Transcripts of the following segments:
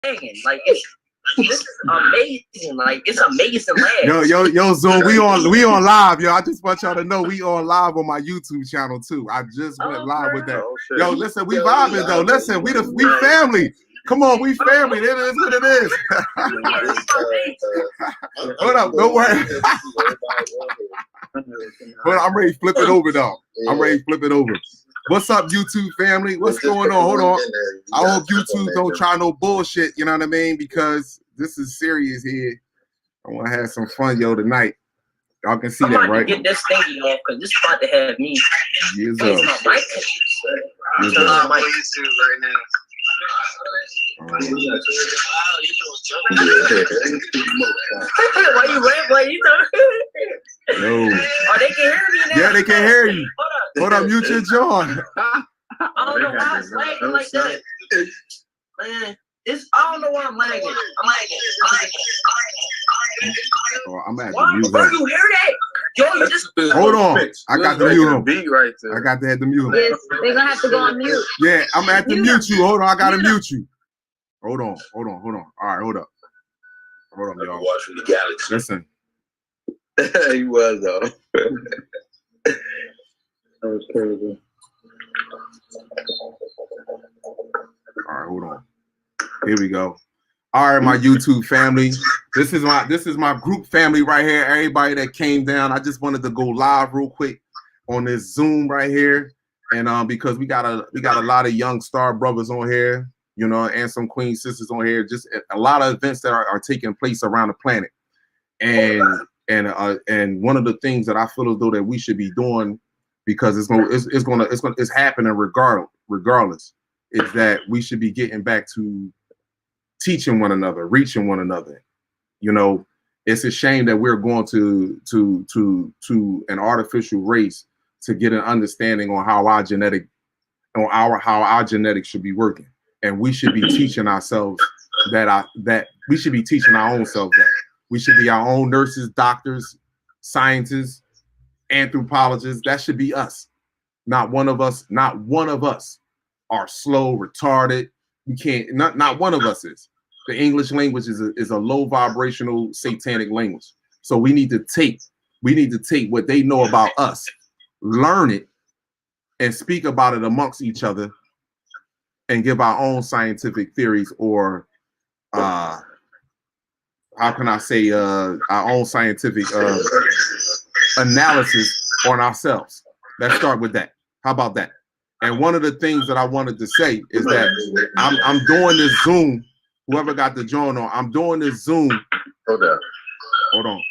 Like this is amazing. Like it's amazing land. Yo, Zoom, we on live, yo. I just want y'all to know we on live on my YouTube channel too. I just went live with that. Yo, listen, we vibing though. Listen, we family. Come on, we family. It is what it is. Hold up, don't worry. But I'm ready to flip it over though. I'm ready to flip it over. What's up, YouTube family? What's going on? Hold on. I hope YouTube don't try no bullshit, you know what I mean? Because this is serious here. I want to have some fun, yo, tonight. Y'all can see that, right? Get this thingy off because this about to have me. Yes, I'm on YouTube right now. Why you no. Oh, they can hear me now. Yeah, they can hear you. Hold up, mute your jaw. I don't know why it's lagging like that. Man, I don't know why I'm lagging. Oh, I'm at the mute. Bro, you hear that? Yo, you just hold on. I got the mute him. Right there. I got to have the mute him. Yes, they're gonna have to go on mute. Yeah, I'm at the mute you. Hold on, I gotta mute you. Hold on. All right, hold up. Hold on, y'all. Watching the Galaxy. Listen. He was though. That was crazy. All right, hold on. Here we go. All right, my YouTube family. This is my group family right here. Everybody that came down. I just wanted to go live real quick on this Zoom right here, and because we got a lot of young star brothers on here, you know, and some queen sisters on here. Just a lot of events that are taking place around the planet, and one of the things that I feel as though that we should be doing, because it's happening regardless, is that we should be getting back to teaching one another, reaching one another. You know, it's a shame that we're going to an artificial race to get an understanding on how our genetics should be working, and we should be teaching ourselves that we should be teaching our own selves that we should be our own nurses, doctors, scientists, anthropologists. That should be us. Not one of us are slow, retarded. We can't. Not one of us is. The English language is a low vibrational satanic language. So we need to take what they know about us, learn it, and speak about it amongst each other, and give our own scientific theories, or how can I say our own scientific analysis on ourselves. Let's start with that. How about that? And one of the things that I wanted to say is that I'm doing this Zoom. Whoever got the joint on, I'm doing this Zoom. Hold on.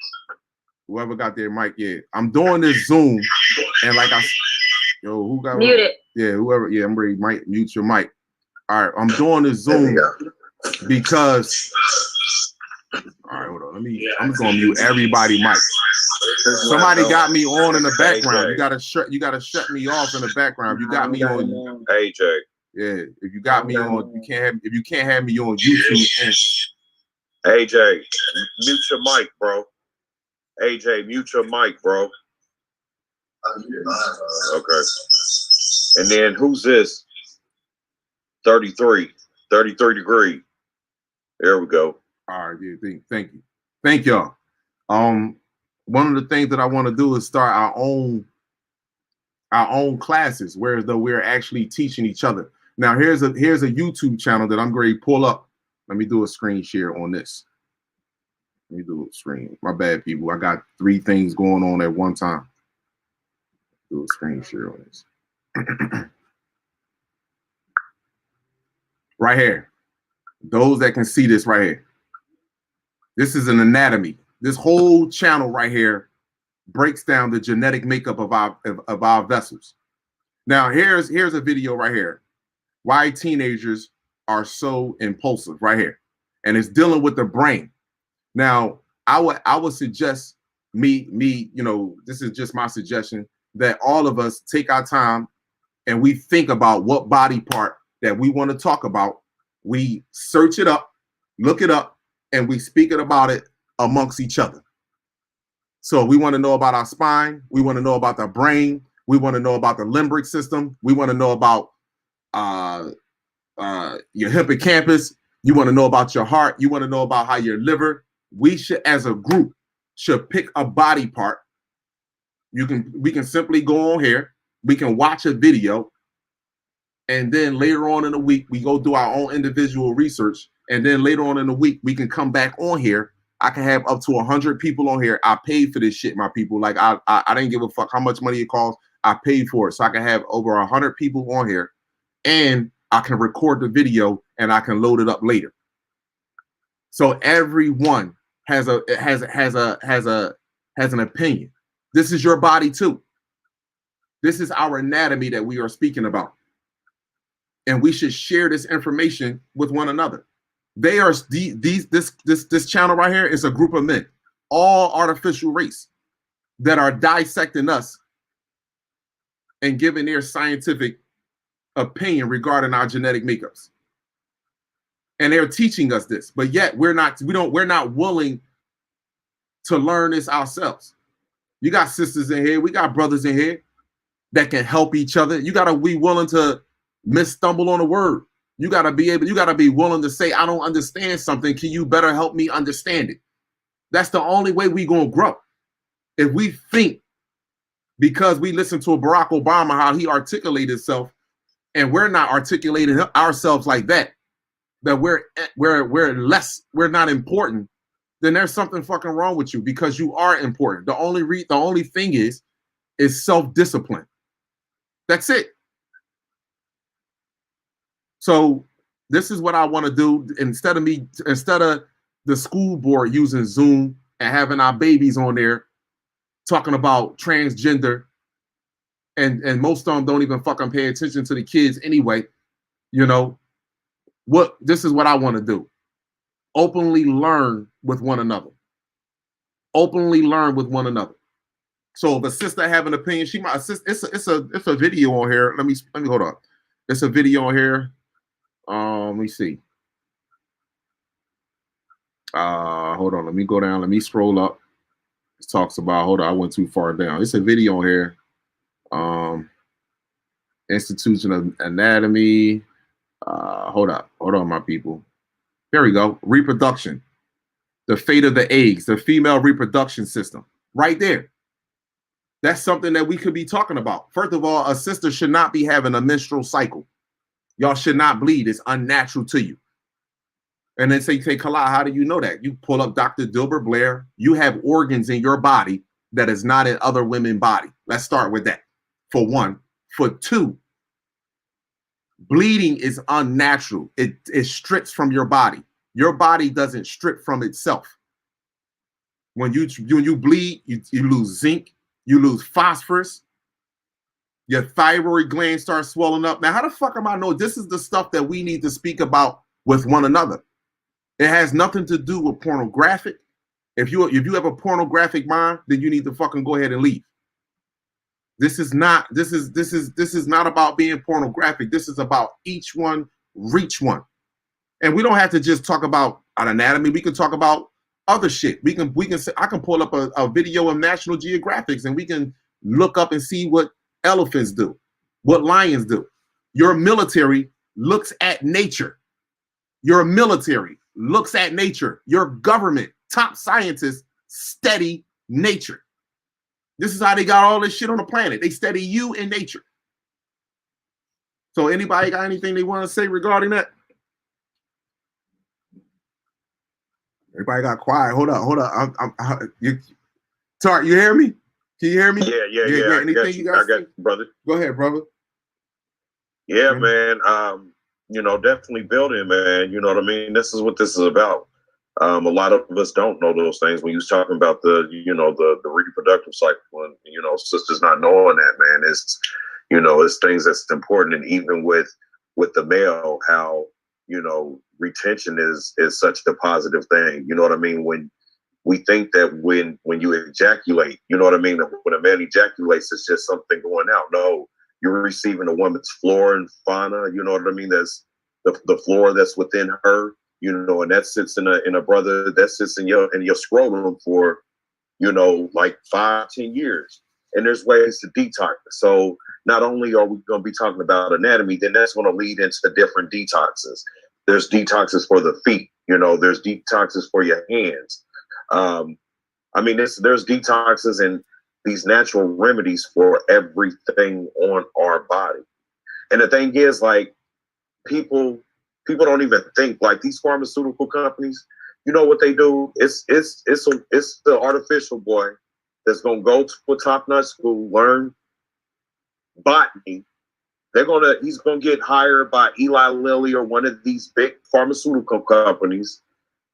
Whoever got their mic, yeah. I'm doing this Zoom, and who got muted? Yeah, whoever. Yeah, I'm ready. Mic, mute your mic. All right, I'm doing this Zoom because. All right, hold on. I'm just gonna mute everybody mic. Somebody got me on in the background. You gotta shut me off in the background. You got me on. AJ. Yeah, if you got me on, if you can't have me on YouTube. AJ, mute your mic, bro. AJ, mute your mic, bro. Okay. And then who's this? 33 degree. There we go. All right, yeah, thank y'all. One of the things that I want to do is start our own classes, whereas though we're actually teaching each other. Now here's a YouTube channel that I'm going to pull up. Let me do a screen share on this. Let me do a screen. My bad, people. I got 3 things going on at one time. Do a screen share on this. Right here. Those that can see this right here. This is an anatomy. This whole channel right here breaks down the genetic makeup of our vessels. Now here's a video right here. Why teenagers are so impulsive right here, and it's dealing with the brain. Now I would suggest me, you know, this is just my suggestion, that all of us take our time and we think about what body part that we want to talk about. We search it up, look it up, and we speak about it amongst each other. So we want to know about our spine. We want to know about the brain. We want to know about the limbic system. We want to know about your hippocampus. You want to know about your heart. You want to know about how your liver. We should, as a group, should pick a body part. We can simply go on here. We can watch a video. And then later on in the week, we go do our own individual research. And then later on in the week, we can come back on here. I can have up to 100 people on here. I paid for this shit, my people. Like I didn't give a fuck how much money it costs. I paid for it. So I can have over 100 people on here. And I can record the video and I can load it up later. So everyone has an opinion. This is your body too. This is our anatomy that we are speaking about. And we should share this information with one another. They are this channel right here is a group of men, all artificial race, that are dissecting us and giving their scientific opinion regarding our genetic makeups. And they're teaching us this, but yet we're not willing to learn this ourselves. You got sisters in here, we got brothers in here that can help each other. You gotta be willing to stumble on a word. You gotta be willing to say, I don't understand something. Can you better help me understand it? That's the only way we gonna grow. If we think because we listen to a Barack Obama, how he articulated himself, and we're not articulating ourselves like that, that we're not important, then there's something fucking wrong with you, because you are important. The only thing is self-discipline. That's it. So this is what I want to do. Instead of the school board using Zoom and having our babies on there talking about transgender, and most of them don't even fucking pay attention to the kids anyway, this is what I want to do. Openly learn with one another. Openly learn with one another. So if a sister have an opinion, she might assist. It's a video on here. Let me hold on. It's a video on here. Let me see. Hold on. Let me go down. Let me scroll up. It talks about. Hold on. I went too far down. It's a video on here. Institution of Anatomy. Hold on, my people. There we go. Reproduction. The fate of the eggs. The female reproduction system. Right there. That's something that we could be talking about. First of all, a sister should not be having a menstrual cycle. Y'all should not bleed. It's unnatural to you. And then say, Kala, how do you know that? You pull up Dr. Dilbert Blair. You have organs in your body that is not in other women's body. Let's start with that. For one. For two, bleeding is unnatural. It strips from your body. Your body doesn't strip from itself. When you bleed, you lose zinc, you lose phosphorus, your thyroid gland starts swelling up. Now, how the fuck am I know? This is the stuff that we need to speak about with one another. It has nothing to do with pornographic. If you have a pornographic mind, then you need to fucking go ahead and leave. This is not about being pornographic. This is about each one reach one. And we don't have to just talk about an anatomy. We can talk about other shit. We can say, I can pull up a video of National Geographic and we can look up and see what elephants do, what lions do. Your military looks at nature. Your military looks at nature. Your government, top scientists study nature. This is how they got all this shit on the planet. They study you in nature. So anybody got anything they want to say regarding that? Everybody got quiet. Hold up. Tark, you hear me? Can you hear me? Yeah. Anything you got? I got you, brother. Go ahead, brother. Yeah, man. Definitely building, man. You know what I mean? This is what this is about. A lot of us don't know those things. When you was talking about the reproductive cycle, and sisters not knowing that, man, it's things that's important. And even with the male, how retention is such a positive thing. You know what I mean? When we think that when you ejaculate, you know what I mean? When a man ejaculates, it's just something going out. No, you're receiving a woman's flora and fauna. You know what I mean? That's the flora that's within her. And that sits in a brother, that sits in your scrotum for, like 5-10 years. And there's ways to detox. So not only are we going to be talking about anatomy, then that's going to lead into the different detoxes. There's detoxes for the feet. You know, there's detoxes for your hands. I mean, there's detoxes and these natural remedies for everything on our body. And the thing is, like, people don't even think, like, these pharmaceutical companies. You know what they do? It's the artificial boy that's gonna go to a top-notch school, learn botany. He's gonna get hired by Eli Lilly or one of these big pharmaceutical companies,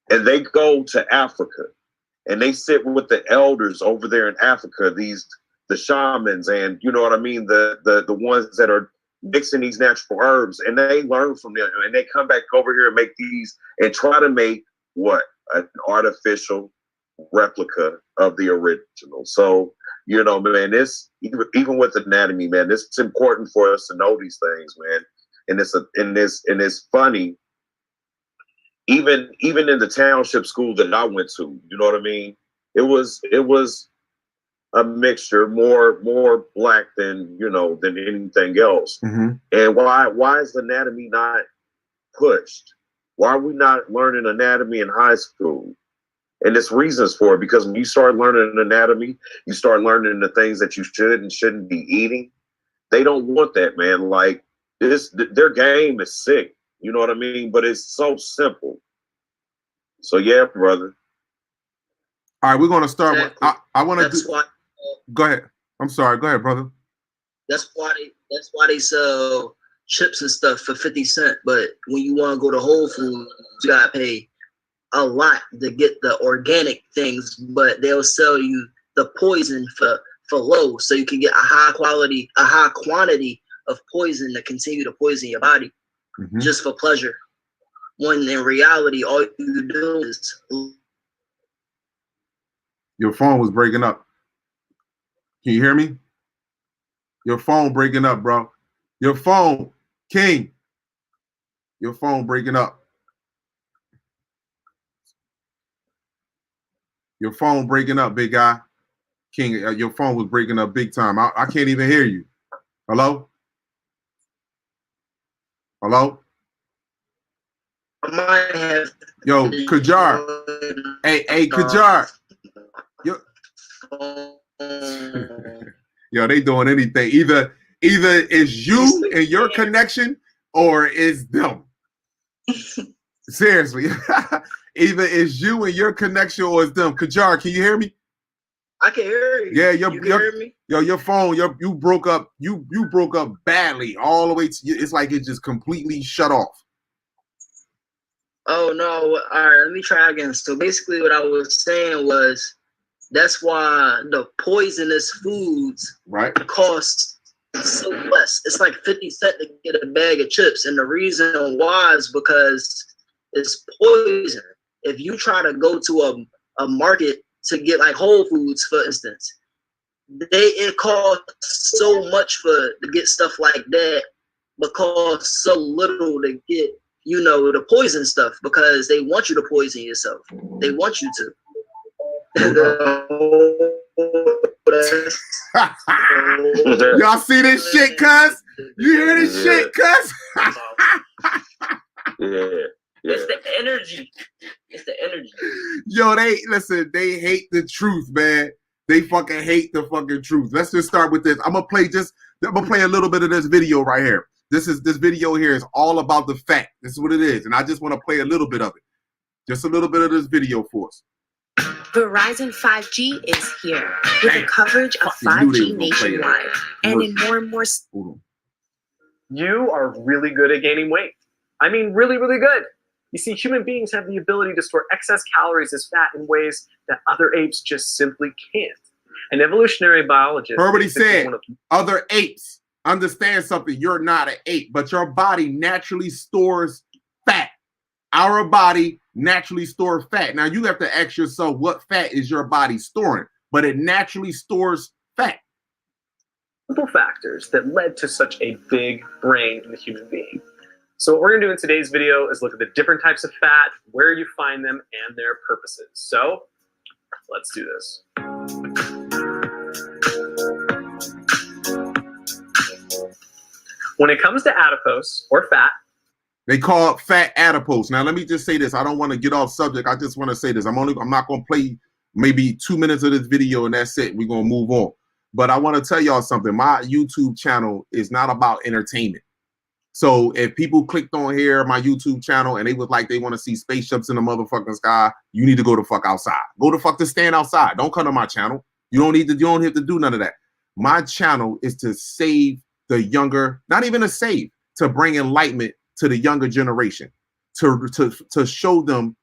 and they go to Africa and they sit with the elders over there in Africa, the shamans, and you know what I mean, the ones that are mixing these natural herbs, and they learn from them, and they come back over here and make these and try to make what? An artificial replica of the original. So, you know, man, this even with anatomy, man, it's important for us to know these things, man. And it's funny. Even in the township school that I went to, you know what I mean? It was a mixture, more black than anything else. Mm-hmm. And why is anatomy not pushed? Why are we not learning anatomy in high school? And there's reasons for it, because when you start learning anatomy, you start learning the things that you should and shouldn't be eating. They don't want that, man. Like, their game is sick. You know what I mean? But it's so simple. So yeah, brother. All right, we're gonna start Exactly. with. I want to. That's why. Go ahead. I'm sorry. Go ahead, brother. That's why they sell chips and stuff for 50 cents. But when you want to go to Whole Foods, you gotta pay a lot to get the organic things. But they'll sell you the poison for low, so you can get a high quantity of poison to continue to poison your body just for pleasure. When in reality, all you do is. Your phone was breaking up. Can you hear me? Your phone breaking up, bro. Your phone, King. Your phone breaking up. Your phone breaking up, big guy. King, your phone was breaking up big time. I can't even hear you. Hello? Hello? I might have. Yo, Kajar. Hey, Kajar. Yo, they doing anything. Either it's you and your connection, or it's them. Seriously. Either it's you and your connection, or it's them. Kajar, can you hear me? I can hear you. Yeah, you can hear me? Your phone, you broke up. You broke up badly, all the way to. It's like it just completely shut off. Oh no! All right, let me try again. So basically, what I was saying was, that's why the poisonous foods cost so less. It's like 50 cents to get a bag of chips, and the reason why is because it's poison. If you try to go to a market to get like Whole Foods, for instance, it costs so much to get stuff like that, but costs so little to get the poison stuff, because they want you to poison yourself. They want you to. Y'all see this shit, cuz? You hear this shit, cuz? Yeah. It's the energy. It's the energy. Yo, they hate the truth, man. They fucking hate the fucking truth. Let's just start with this. I'm gonna play a little bit of this video right here. This video here is all about the fact. This is what it is, and I just want to play a little bit of it. Just a little bit of this video for us. Verizon 5G is here with a coverage of 5G nationwide and in more and more. You are really good at gaining weight. I mean, really, really good. You see, human beings have the ability to store excess calories as fat in ways that other apes just simply can't. An evolutionary biologist. Heard what he said. Other apes. Understand something. You're not an ape, but your body naturally stores fat. Our body naturally stores fat. Now, you have to ask yourself, what fat is your body storing? But it naturally stores fat. Simple factors that led to such a big brain in the human being. So what we're going to do in today's video is look at the different types of fat, where you find them, and their purposes. So let's do this. When it comes to adipose, or fat, They call it fat adipose. Now, let me just say this. I don't want to get off subject. I just want to say this. I'm not going to play maybe 2 minutes of this video and that's it. We're going to move on. But I want to tell y'all something. My YouTube channel is not about entertainment. So if people clicked on here, my YouTube channel, and they was like, they want to see spaceships in the motherfucking sky, you need to go the fuck outside. Go the fuck to stand outside. Don't come to my channel. You don't have to do none of that. My channel is to save the younger, not even to save, to bring enlightenment to the younger generation, to show them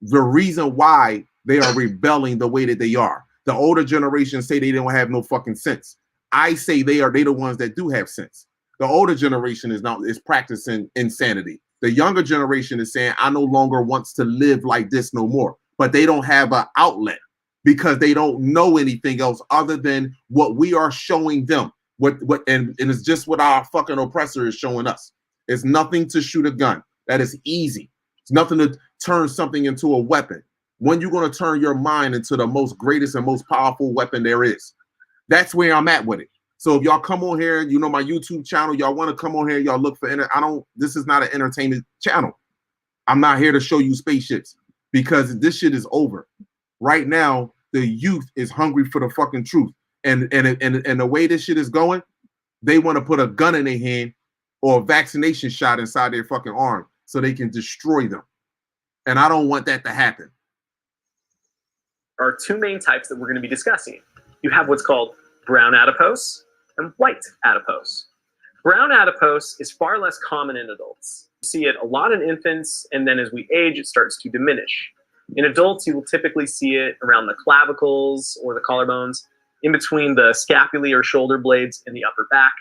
the reason why they are rebelling the way that they are. The older generation say they don't have no fucking sense. I say they the ones that do have sense. The older generation is practicing insanity. The younger generation is saying, I no longer wants to live like this no more. But they don't have an outlet because they don't know anything else other than what we are showing them. And it's just what our fucking oppressor is showing us. It's nothing to shoot a gun. That is easy. It's nothing to turn something into a weapon. When you're going to turn your mind into the most greatest and most powerful weapon there is. That's where I'm at with it. So if y'all come on here, you know my YouTube channel, y'all want to come on here, y'all look for this is not an entertainment channel. I'm not here to show you spaceships because this shit is over. Right now, the youth is hungry for the fucking truth. And the way this shit is going, they want to put a gun in their hand or a vaccination shot inside their fucking arm so they can destroy them. And I don't want that to happen. Are two main types that we're going to be discussing. You have what's called brown adipose and white adipose. Brown adipose is far less common in adults. You see it a lot in infants, and then as we age, it starts to diminish. In adults, you will typically see it around the clavicles or the collarbones, in between the scapulae or shoulder blades in the upper back.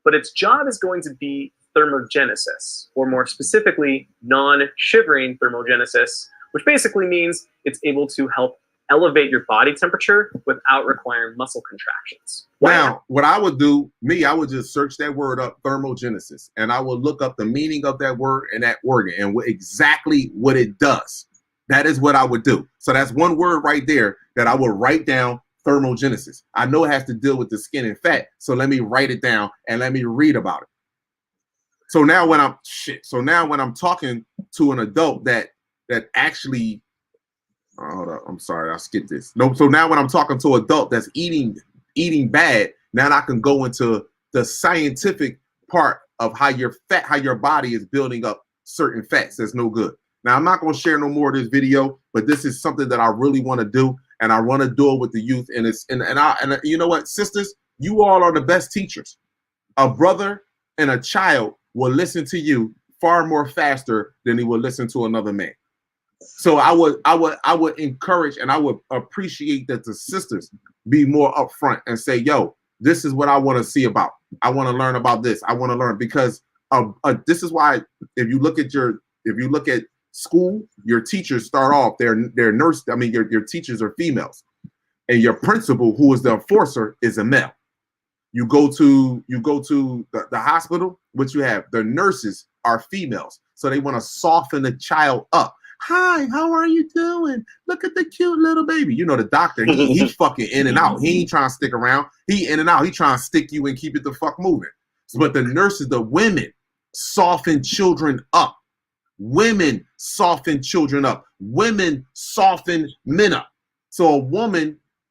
But its job is going to be thermogenesis, or more specifically, non-shivering thermogenesis, which basically means it's able to help elevate your body temperature without requiring muscle contractions. Now, what I would do, I would just search that word up, thermogenesis, and I would look up the meaning of that word and that organ and exactly what it does. That is what I would do. So that's one word right there that I would write down, thermogenesis. I know it has to deal with the skin and fat, so let me write it down and let me read about it. So now when I'm talking to an adult that actually, hold up, I'm sorry, I skipped this. No, so now when I'm talking to an adult that's eating bad, now I can go into the scientific part of how your body is building up certain fats that's no good. Now I'm not going to share no more of this video, but this is something that I really want to do, and I want to do it with the youth. And and you know what, sisters, you all are the best teachers. A brother and a child will listen to you far more faster than he will listen to another man. So I would encourage and I would appreciate that the sisters be more upfront and say, yo, this is what I want to see about. I want to learn about this. I want to learn because this is why if you look at school, your teachers start off, they're nurse. I mean, your teachers are females, and your principal, who is the enforcer, is a male. You go to the hospital, what you have, the nurses are females, so they want to soften the child up. Hi, how are you doing? Look at the cute little baby. You know, the doctor, he's fucking in and out. He ain't trying to stick around. He in and out. He trying to stick you and keep it the fuck moving. But the nurses, the women, soften children up. Women soften children up. Women soften men up. So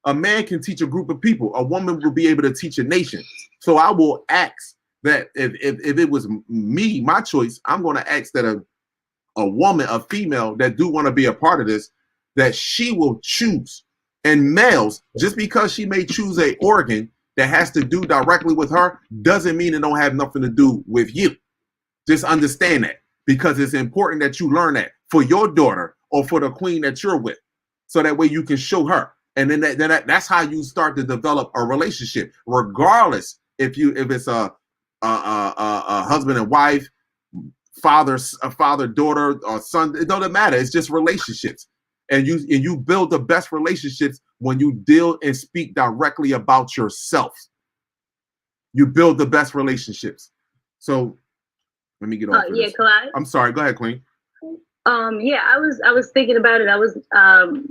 a man can teach a group of people. A woman will be able to teach a nation. So I will ask that if it was me, my choice, I'm going to ask that a woman, a female that do want to be a part of this, that she will choose. And males, just because she may choose an organ that has to do directly with her, doesn't mean it don't have nothing to do with you. Just understand that, because it's important that you learn that for your daughter or for the queen that you're with, so that way you can show her. And then that's how you start to develop a relationship, regardless if it's a husband and wife, father, daughter, or son. It doesn't matter. It's just relationships, and you build the best relationships when you deal and speak directly about yourself. You build the best relationships. So let me get off. Yeah, Clyde. I'm sorry. Go ahead, Queen. Yeah, I was thinking about it.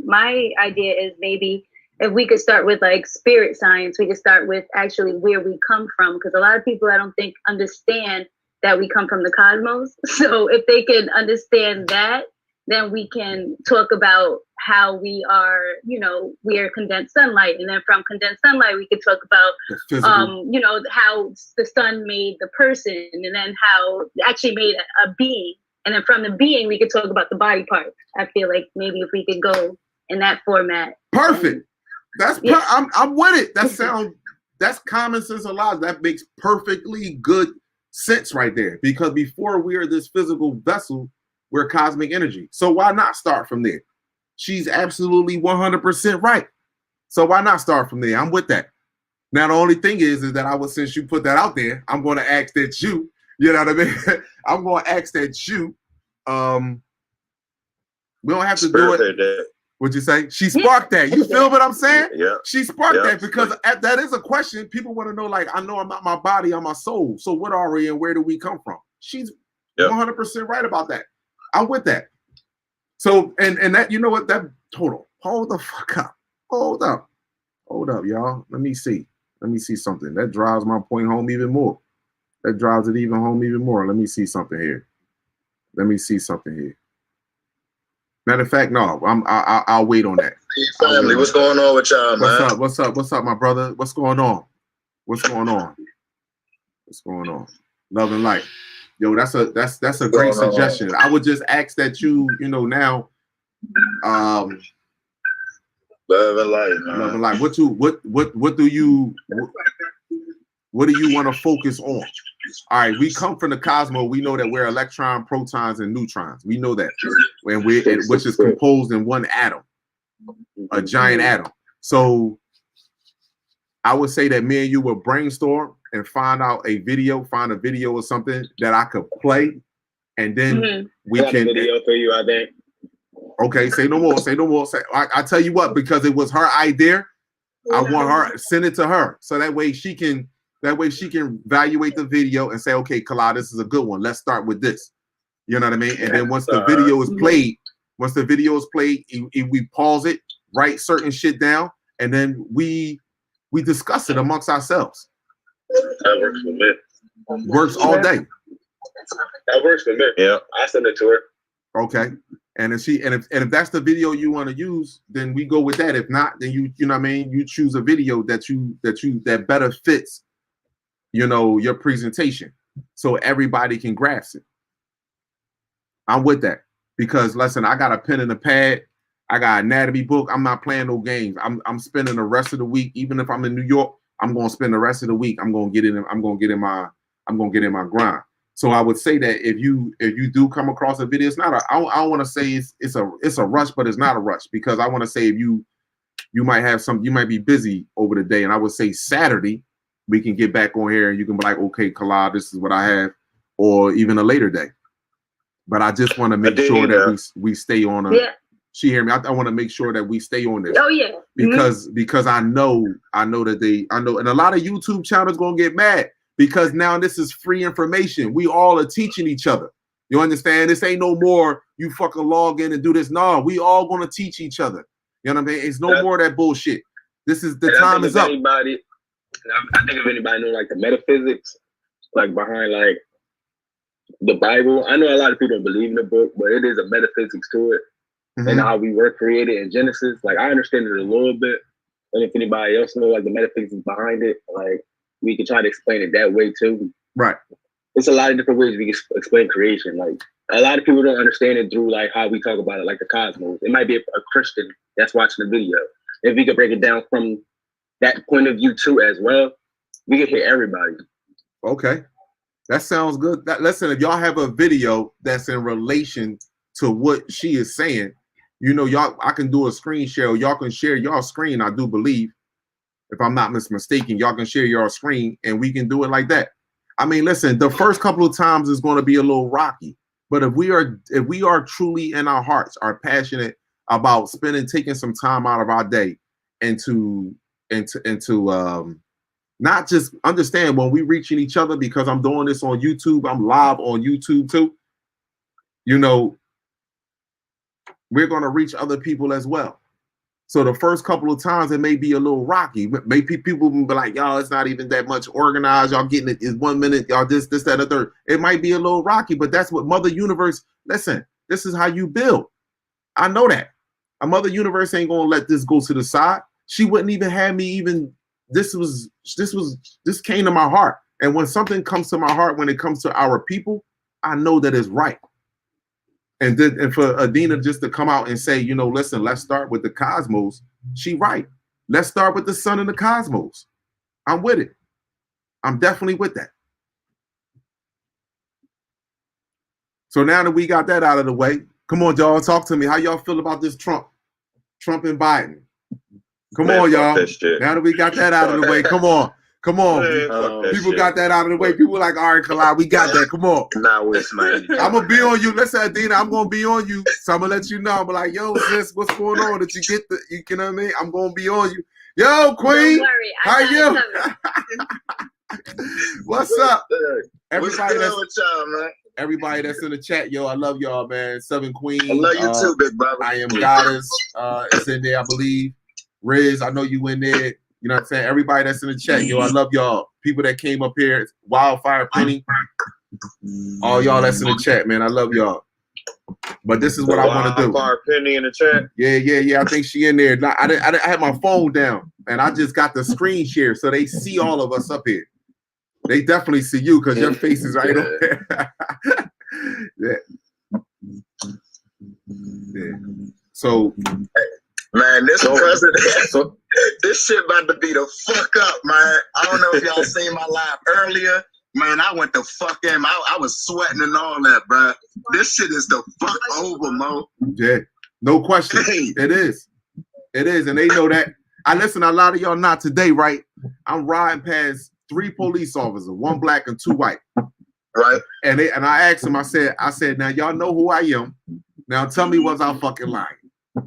My idea is maybe if we could start with like spirit science, we could start with actually where we come from, because a lot of people I don't think understand that we come from the cosmos. So if they can understand that, then we can talk about how we are, you know, we are condensed sunlight. And then from condensed sunlight, we could talk about, you know, how the sun made the person, and then how it actually made a being. And then from the being, we could talk about the body part. I feel like maybe if we could go in that format. Perfect. That's I'm with it. That's common sense a lot. That makes perfectly good sense right there. Because before we are this physical vessel, we're cosmic energy. So why not start from there? She's absolutely 100% right. So why not start from there? I'm with that. Now, the only thing is that since you put that out there, I'm going to ask that you know what I mean? I'm going to ask that you, we don't have to do it. What'd you say? She sparked that. You feel what I'm saying? Yeah. She sparked that because that is a question. People want to know, like, I know I'm not my body, I'm my soul. So what are we and where do we come from? She's 100% right about that. I'm with that. So, and that, you know what, that total, hold the fuck up. Hold up, y'all. Let me see something. That drives my point home even more. That drives it home even more. Let me see something here. Matter of fact, no, I'll wait on that. Family, what's going on with y'all, man? What's up, my brother? What's going on? Love and light. Yo, that's a great suggestion. I would just ask that you know, now, love and light, man. Love and light. What do you want to focus on? All right, we come from the cosmos. We know that we're electron, protons, and neutrons. We know that, which is composed in one atom, a giant atom. So I would say that me and you will brainstorm and find a video or something that I could play, and then we can. Video for you, I think. Okay, say no more. I tell you what, because it was her idea, I want her send it to her so that way she can evaluate the video and say, okay, Kala, this is a good one. Let's start with this. You know what I mean? And then once the video is played, we pause it, write certain shit down, and then we discuss it amongst ourselves. That works for me. Works all day. That works for me. Yeah, I send it to her. Okay. And if that's the video you want to use, then we go with that. If not, then you know what I mean, you choose a video that better fits, you know, your presentation, so everybody can grasp it. I'm with that, because listen, I got a pen and a pad, I got an anatomy book. I'm not playing no games. I'm spending the rest of the week, even if I'm in New York, I'm going to spend the rest of the week. I'm going to get in my grind. So I would say that if you do come across a video, it's not I don't want to say it's a rush, but it's not a rush, because I want to say if you might be busy over the day, and I would say Saturday we can get back on here and you can be like, okay, Kala, this is what I have, or even a later day. But I just want to make sure that we stay on She hear me? I want to make sure that we stay on this. Oh yeah. Because I know, and a lot of YouTube channels gonna get mad, because now this is free information. We all are teaching each other. You understand? This ain't no more you fucking log in and do this. No, we all gonna teach each other. You know what I mean? It's no more of that bullshit. This is the time is up. I think if anybody know like the metaphysics, like behind like the Bible, I know a lot of people don't believe in the book, but it is a metaphysics to it. And how we were created in Genesis. Like I understand it a little bit. And if anybody else knows like the metaphysics behind it, like we can try to explain it that way too. Right. It's a lot of different ways we can explain creation. Like a lot of people don't understand it through like how we talk about it, like the cosmos. It might be a Christian that's watching the video. If we could break it down from that point of view too as well, we could hit everybody. Okay. That sounds good. Listen, if y'all have a video that's in relation to what she is saying, you know, y'all, I can do a screen share. Y'all can share your screen, I do believe. If I'm not mistaken, y'all can share your screen and we can do it like that. I mean, listen, the first couple of times is going to be a little rocky, but if we are truly in our hearts are passionate about taking some time out of our day and to not just understand when we reaching each other, because I'm doing this on YouTube, I'm live on YouTube too. You know, we're going to reach other people as well. So the first couple of times it may be a little rocky. Maybe people will be like, y'all, it's not even that much organized. Y'all getting it in 1 minute. Y'all this, that, a third. It might be a little rocky, but that's what Mother Universe, listen, this is how you build. I know that. A Mother Universe ain't gonna let this go to the side. She wouldn't even have me even, this came to my heart. And when something comes to my heart, when it comes to our people, I know that it's right. And for Adina just to come out and say, you know, listen, let's start with the cosmos. She right. Let's start with the sun and the cosmos. I'm with it. I'm definitely with that. So now that we got that out of the way, come on, y'all, talk to me. How y'all feel about this Trump and Biden? Come on, y'all. Now that we got that out of the way, come on. Come on. People got that out of the way. People like, all right, Kalai, we got that. Come on. Now it's my I'm going to be on you. Listen, Adina, I'm going to be on you. So I'm going to let you know. I'm like, yo, sis, what's going on? Did you get the, you know what I mean? I'm going to be on you. Yo, Queen. Don't worry, how you? What's up? Everybody that's with y'all, man? Everybody that's in the chat, yo, I love y'all, man. Seven Queen. I love you too, big brother. I Am Goddess is in there, I believe. Riz, I know you in there. You know what I'm saying? Everybody that's in the chat, yo, I love y'all. People that came up here, Wildfire Penny, all y'all that's in the chat, man, I love y'all. But this is what I want to do. Wildfire Penny in the chat. Yeah. I think she in there. I had my phone down, and I just got the screen share, so they see all of us up here. They definitely see you because your face is right up there. Yeah. So. Man, this president, this shit about to be the fuck up, man. I don't know if y'all seen my live earlier. Man, I went the fuck in. I was sweating and all that, bro. This shit is the fuck over, Mo. Yeah, no question. Hey. It is. And they know that. I listen, a lot of y'all not today, right? I'm riding past 3 police officers, 1 black and 2 white. Right. And I asked them, I said, now y'all know who I am. Now tell me, was I fucking lying?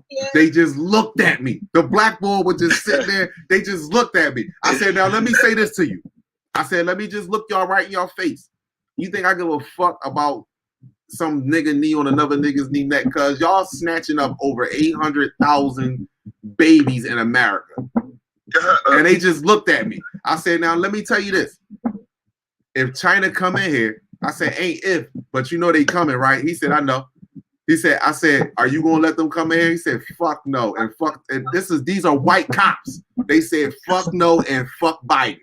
Yeah. They just looked at me. The black boy was just sitting there. They just looked at me. I said, now let me say this to you. I said, let me just look y'all right in your face. You think I give a fuck about some nigga knee on another nigga's knee neck? Because y'all snatching up over 800,000 babies in America. And they just looked at me. I said, now let me tell you this. If China come in here, I said, ain't if, but you know they coming, right? He said, I know. I said, are you gonna let them come in here? He said, fuck no, and fuck. And these are white cops. They said, fuck no, and fuck Biden.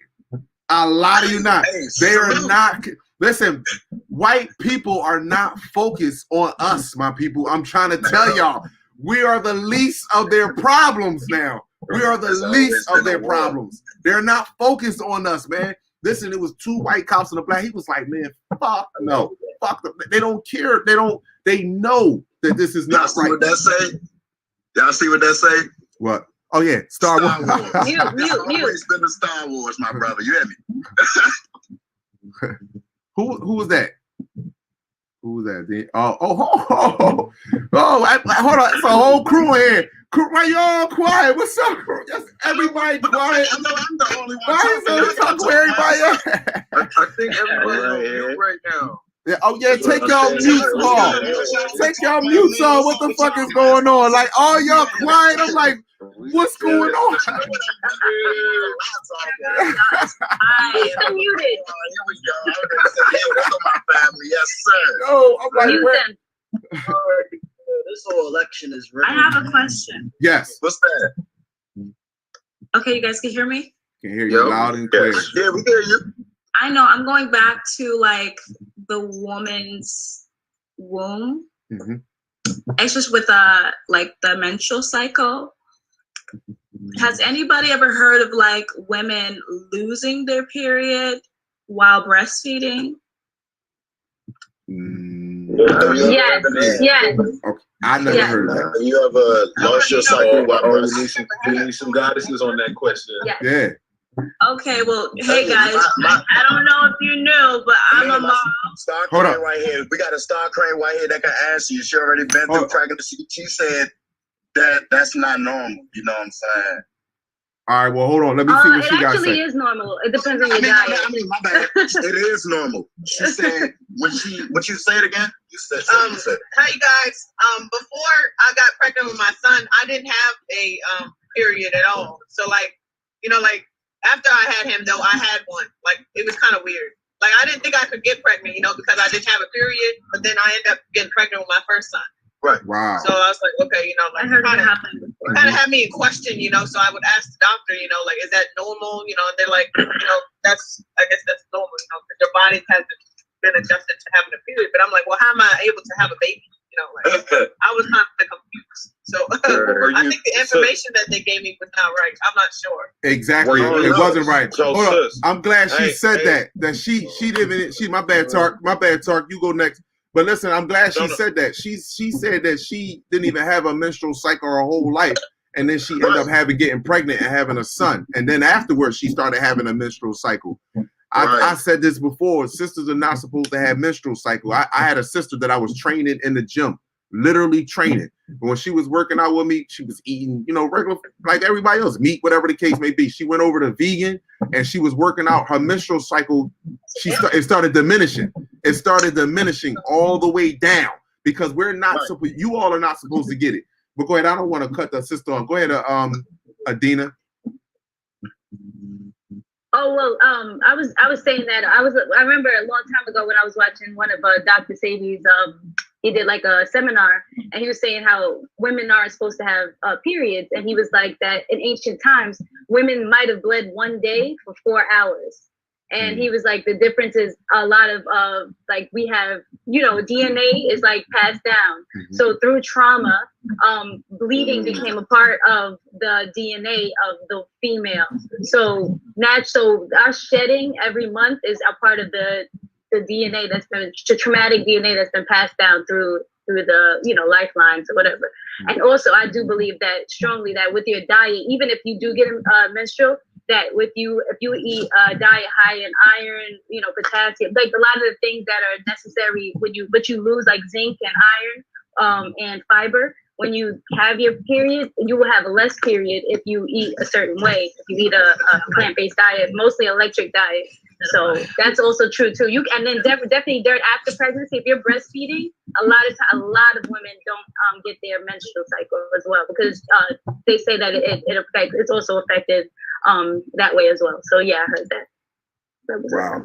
A lot of you not. They are not. Listen, white people are not focused on us, my people. I'm trying to tell y'all, we are the least of their problems now. We are the least of their problems. They're not focused on us, man. Listen, it was 2 white cops and a black. He was like, man, fuck no. Fuck them. They don't care. They know that this is not right. What that say? Y'all see what that say? What? Oh yeah, Star Wars. Mute. Always been the Star Wars, my brother. You hear me? Who was that? Who was that? Hold on. It's a whole crew in here. Why y'all quiet? What's up, crew? Just everybody quiet. I know I'm the only one. Why is talking to everybody? I think everybody's on mute right now. Yeah, oh yeah, take y'all mutes off. Take y'all mutes off. What the fuck is going on? Like all y'all quiet. I'm like, what's going on? I'm muted. Here we go. My family, yes sir. No, I'm like, this whole election is rigged. I have a question. Yes. What's that? Okay, you guys can hear me? Can hear you loud and clear. Yeah, we hear you. I know. I'm going back to like the woman's womb. Mm-hmm. It's just with like the menstrual cycle. Has anybody ever heard of like women losing their period while breastfeeding? Yes. Okay. I never heard of that. You ever lost your cycle while breastfeeding? We need some goddesses on that question. Yeah. Okay, well, hey guys, I don't know if you knew, but I'm a mom. Star Crane right here. We got a Star Crane right here that can answer you. She already been through pregnancy. She said that's not normal. You know what I'm saying? All right, well, hold on. Let me see what she got to say. It actually is normal. It depends on your diet. My bad. It is normal. She said, what you say it again? You said Hi, you guys. Before I got pregnant with my son, I didn't have a a period at all. So like, you know, like after I had him though, I had one. Like it was kind of weird. Like I didn't think I could get pregnant, you know, because I didn't have a period. But then I ended up getting pregnant with my first son. Right. Wow. So I was like, okay, you know, like it kind of had me in question, you know. So I would ask the doctor, you know, like, is that normal? You know, and they're like, you know, I guess that's normal, you know, because your body hasn't been adjusted to having a period. But I'm like, well, how am I able to have a baby? You know, like I was kind of confused. So I think the information that they gave me was not right. I'm not sure. Exactly, it wasn't right. Hold on. I'm glad she said that she didn't. My bad, Tark. My bad, Tark. You go next. But listen, I'm glad she said that. She said that she didn't even have a menstrual cycle her whole life, and then she ended up getting pregnant and having a son, and then afterwards she started having a menstrual cycle. I said this before. Sisters are not supposed to have menstrual cycle. I had a sister that I was training in the gym, literally training. But when she was working out with me, she was eating, you know, regular like everybody else, meat, whatever the case may be. She went over to vegan and she was working out. Her menstrual cycle, it started diminishing. It started diminishing all the way down because we're not supposed. You all are not supposed to get it. But go ahead. I don't want to cut the sister on. Go ahead, Adina. Oh well, I was saying that I remember a long time ago when I was watching one of Dr. Sadie's he did like a seminar and he was saying how women aren't supposed to have periods, and he was like that in ancient times women might have bled one day for 4 hours. And he was like, the difference is a lot of like we have, you know, DNA is like passed down. So through trauma, bleeding became a part of the DNA of the female. So our shedding every month is a part of the DNA that's been traumatic DNA that's been passed down through the, you know, lifelines or whatever. And also I do believe that strongly that with your diet, even if you do get menstrual, that if you eat a diet high in iron, you know, potassium, like a lot of the things that are necessary but you lose like zinc and iron and fiber. When you have your period, you will have a less period if you eat a certain way. If you eat a plant-based diet, mostly electric diet. So that's also true too. And then definitely after pregnancy, if you're breastfeeding, a lot of women don't get their menstrual cycle as well because they say that it's also affected that way as well. So yeah, I heard that. Wow.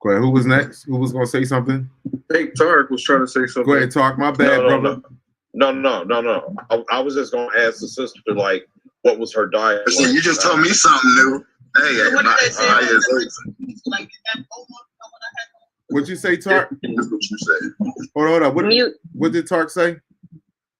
Go ahead. Who was next? Who was gonna say something? I think Tark was trying to say something. Go ahead, Tark. My bad, brother. No. I was just gonna ask the sister like, what was her diet? See, you just told me something new. Hey, What did they say? What'd you say, Tark? That's what you said. Hold on. What did Tark say?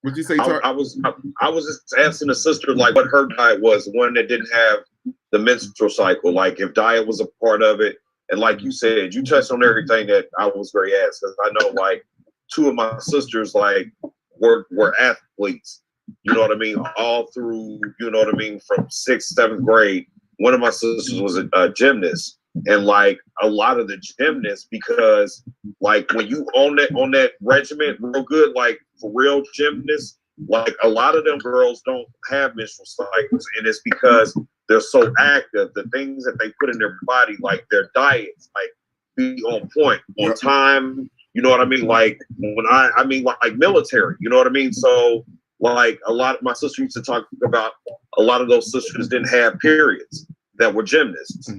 What'd you say, Tark? I was just asking the sister like what her diet was, one that didn't have the menstrual cycle. Like if diet was a part of it, and like you said, you touched on everything that I was very asked. Because I know like two of my sisters like were athletes. You know what I mean? All through, you know what I mean, from 6th, 7th grade. One of my sisters was a gymnast, and like a lot of the gymnasts, because like when you on that regimen real good, like for real gymnasts, like a lot of them girls don't have menstrual cycles, and it's because they're so active. The things that they put in their body, like their diets, like be on point, on time. You know what I mean? Like when I mean like military. You know what I mean? So like a lot of my sisters used to talk about a lot of those sisters didn't have periods that were gymnasts.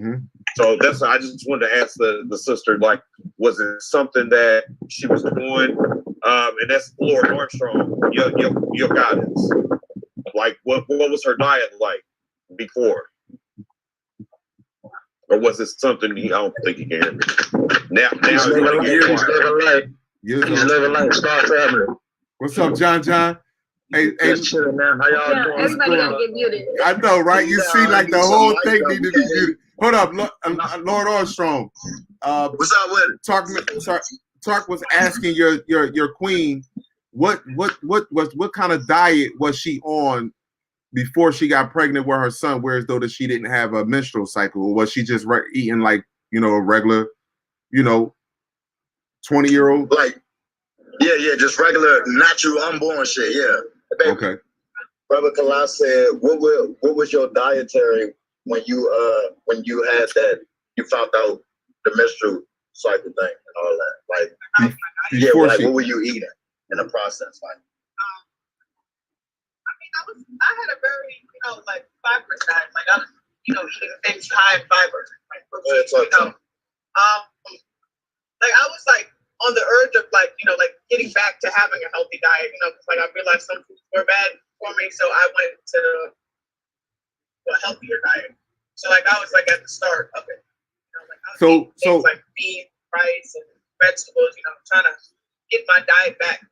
So that's I just wanted to ask the sister, like, was it something that she was doing? And that's Lord Armstrong, your guidance. Like what was her diet like before? Or was it something I don't think he can hear me. Now he's living life. He's living life. Start family. What's up, John? Hey, chilling, man. How y'all doing? Everybody gotta get muted. I know, right? You see, like the whole thing need to be muted. Hold up, Lord Armstrong. What's up with it? Tark was asking your queen, what kind of diet was she on before she got pregnant with her son? Whereas though that she didn't have a menstrual cycle, or was she just eating like a regular, 20-year-old? Like, yeah, just regular natural unborn shit. Yeah. Baby, okay. Brother Kala said, what was your dietary when you had that, you found out the menstrual cycle thing and all that? Like, what were you eating in the process? Like, had a very, like fiber diet. Like I was, eating things high in fiber. Like, like I was like on the urge of like, like getting back to having a healthy diet, because like I realized some foods were bad for me, so I went to a healthier diet. So like I was like at the start of it. Like I was eating things like beef, rice, and vegetables, trying to get my diet back.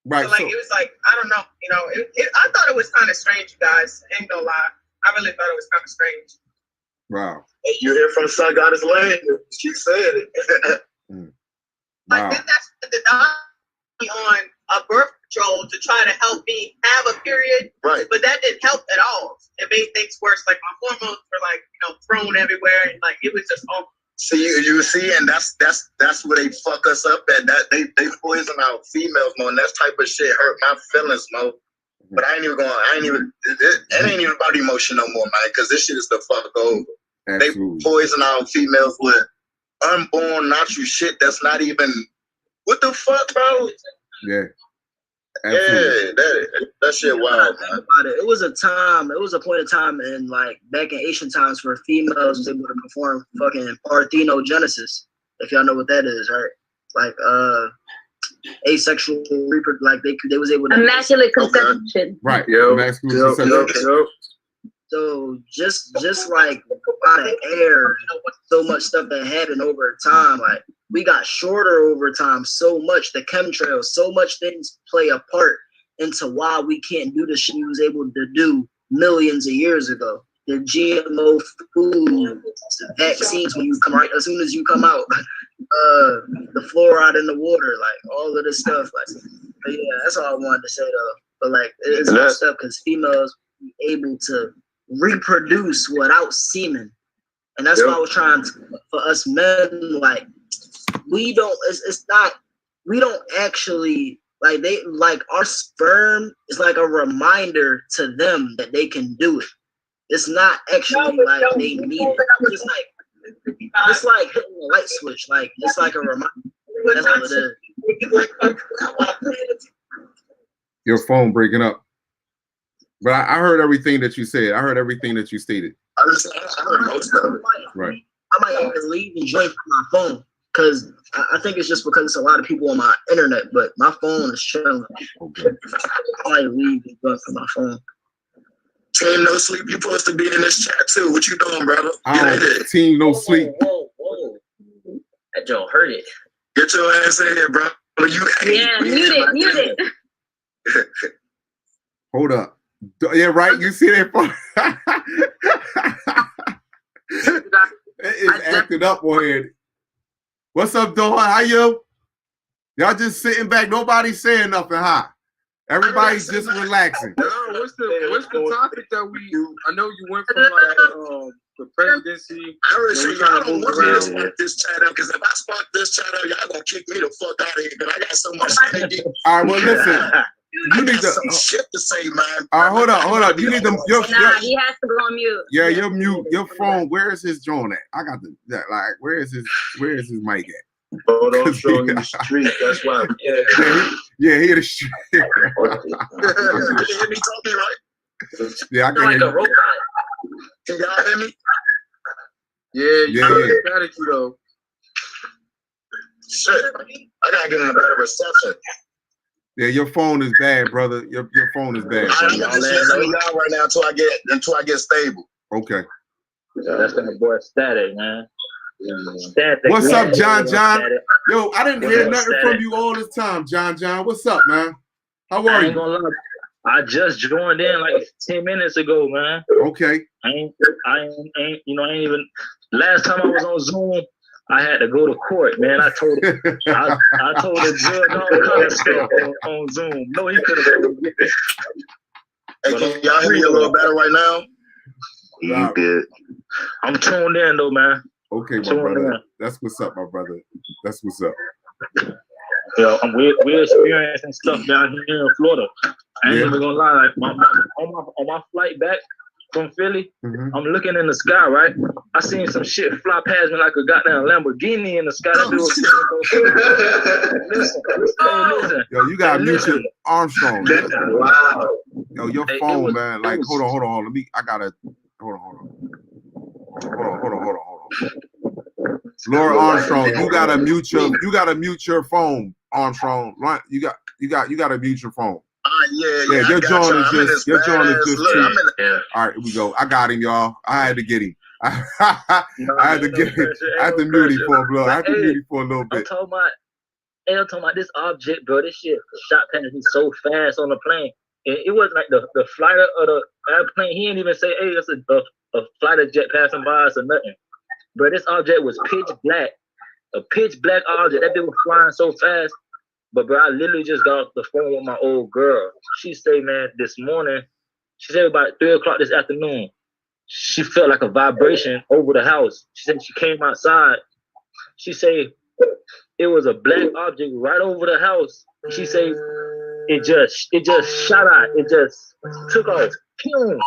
Right. So like it was like, I don't know, I thought it was kind of strange, you guys. Ain't gonna lie. I really thought it was kind of strange. Wow. You hear from Sun Goddess Lane. She said it. Like then that's the doctor on a birth control to try to help me have a period. Right. But that didn't help at all. It made things worse. Like my hormones were like, thrown everywhere, and like it was just awful. See, you see, and that's where they fuck us up at. That they poison our females, man. That type of shit hurt my feelings, man. But it ain't even about emotion no more, man, because this shit is the fuck over. Absolutely. They poison our females with unborn natural shit that's not even, what the fuck, bro? Yeah. Absolutely. Yeah, that shit wild, man. It was a point in time in like back in ancient times where females was able to perform fucking parthenogenesis, if y'all know what that is, right? Like asexual like they was able to immaculate conception. Right. Yep. So just like out of air, so much stuff that happened over time. Like we got shorter over time so much. The chemtrails, so much things play a part into why we can't do the shit we was able to do millions of years ago. The GMO food, the vaccines when you come right as soon as you come out, the fluoride in the water, like all of this stuff. Like, but yeah, that's all I wanted to say though. But like it's messed up because females be able to reproduce without semen, and that's why I was trying to, for us men, like we don't actually like they like our sperm is like a reminder to them that they can do it. It's not actually they need it. It's like hitting a light switch. Like it's like a reminder. That's all it is. Your phone breaking up. But I heard everything that you said. I heard everything that you stated. I heard most of it. Right. I might even leave and join my phone because I think it's just because it's a lot of people on my internet, but my phone is chilling. Okay. I might leave and join from my phone. Team No Sleep, you supposed to be in this chat too. What you doing, brother? Team No Sleep. Whoa. That Joe hurt it. Get your ass in here, bro. Mute it. Hold up. Yeah, right. You see that phone? It's acting up on here. What's up, Dawn? How you? Y'all just sitting back. Nobody's saying nothing, huh? Everybody's just relaxing. What's the topic that we? I know you went from like the presidency. I already said y'all don't want me to spark this chat up because if I spark this chat up, y'all gonna kick me the fuck out of here. Because I got so much energy. All right, well listen. You need some shit to say, man. All right, hold up. You need them. He has to go on mute. Yeah, you're mute. Your phone. Where is his joint at? I got like. Where is his mic at? Oh, don't show in the street. That's why. Yeah, he in the street. You hear me talking, right? Yeah, I can hear you. Can y'all hear me? Yeah, you got it, though. Shit, I gotta get in a better reception. Yeah, your phone is bad, brother. Your phone is bad. I'm just listening to y'all right now until I get stable. Okay. That's gonna boy static, man. Static. What's up, John? Yo, I didn't hear nothing from you all this time, John. What's up, man? How are you? I just joined in like 10 minutes ago, man. Okay. I ain't even. Last time I was on Zoom, I had to go to court, man. I told the judge all kind of stuff on Zoom. No, he could have. Hey, can y'all hear me a little better right now? You good? I'm tuned in though, man. Okay, my brother. That's what's up, my brother. That's what's up. Yeah, we're experiencing stuff down here in Florida. I ain't even gonna lie. Like on my flight back, from Philly. I'm looking in the sky, right? I seen some shit fly past me like a goddamn Lamborghini in the sky. That listen. Yo, you gotta mute your Armstrong. Wow. Yo, your phone, man. Like, hold on. Hold on. Laura Armstrong, you gotta mute your phone, Armstrong. You gotta mute your phone. Yeah. Your joint is just too. All right, here we go. I got him, y'all. I had to get him. I had to mute him for a blow. I had to mute him for a little bit. I'm talking about this object, bro. This shit shot past me so fast on the plane. And it wasn't like the flight of the airplane. He didn't even say, hey, that's a flight of jet passing by us or nothing. But this object was pitch black. A pitch black object. That thing was flying so fast. But bro, I literally just got off the phone with my old girl. She said, man, this morning, she said about 3 o'clock this afternoon, she felt like a vibration over the house. She said she came outside. She said it was a black object right over the house. She said it just shot out. It just took off. Pew!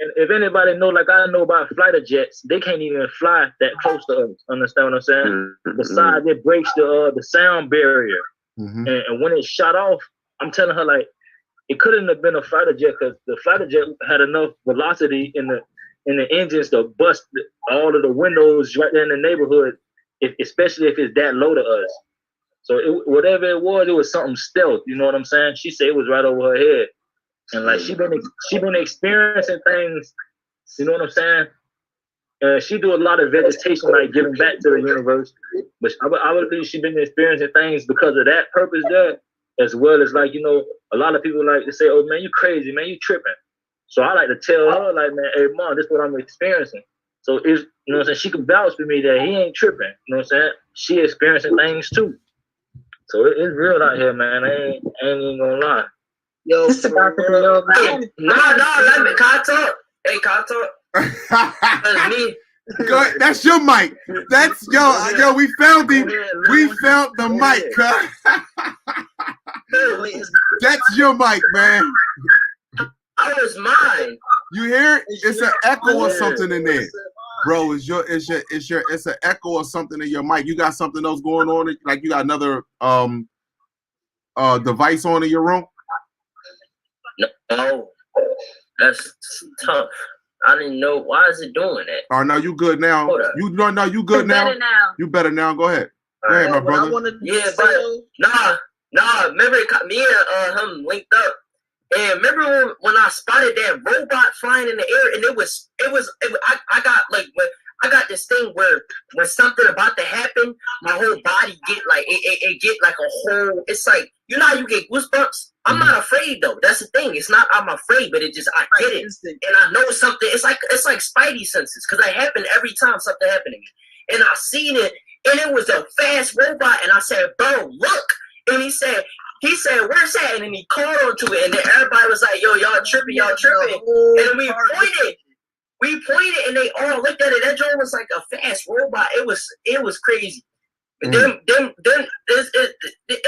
And if anybody know, like I know about fighter jets, they can't even fly that close to us. Understand what I'm saying? Besides, it breaks the sound barrier. And when it shot off, I'm telling her, like, it couldn't have been a fighter jet because the fighter jet had enough velocity in the engines to bust all of the windows right there in the neighborhood, especially if it's that low to us. So whatever it was something stealth. You know what I'm saying? She said it was right over her head, and like she been experiencing things. You know what I'm saying? She do a lot of vegetation, like giving back to the universe. But I would believe she been experiencing things because of that purpose there, as well as like, you know, a lot of people like to say, oh man, you crazy, man, you tripping. So I like to tell her, like, man, hey mom, this is what I'm experiencing. So you know what I'm saying, she can vouch for me that he ain't tripping. You know what I'm saying? She experiencing things too. So it's real out here, man. I ain't even gonna lie. Yo, it's about to be real, man. No, let me, can I talk? Hey, can I talk? That's me. Good. That's your mic. That's yo. We found him. We found the mic, That's your mic, man. I was mine. You hear it? It's an echo or something in there, bro. It's an echo or something in your mic. You got something else going on? Like you got another device on in your room? No, that's tough. I didn't know. Why is it doing that? Oh, no, you good now. You good now? You better now. Go ahead. Go ahead, my brother. Yeah, but nah. Remember, me and him linked up. And remember when I spotted that robot flying in the air, and it was I got like when I got this thing where when something about to happen, my whole body get like it get like a whole. It's like, you know how you get goosebumps. I'm not afraid though. That's the thing. It's not I'm afraid, but it just I get it, and I know something. It's like Spidey senses because it happened every time something happened to me, and I seen it, and it was a fast robot, and I said, "Bro, look!" And he said, "Where's that?" And then he called onto it, and then everybody was like, "Yo, y'all tripping!" And we pointed, and they all looked at it. That drone was like a fast robot. It was crazy. I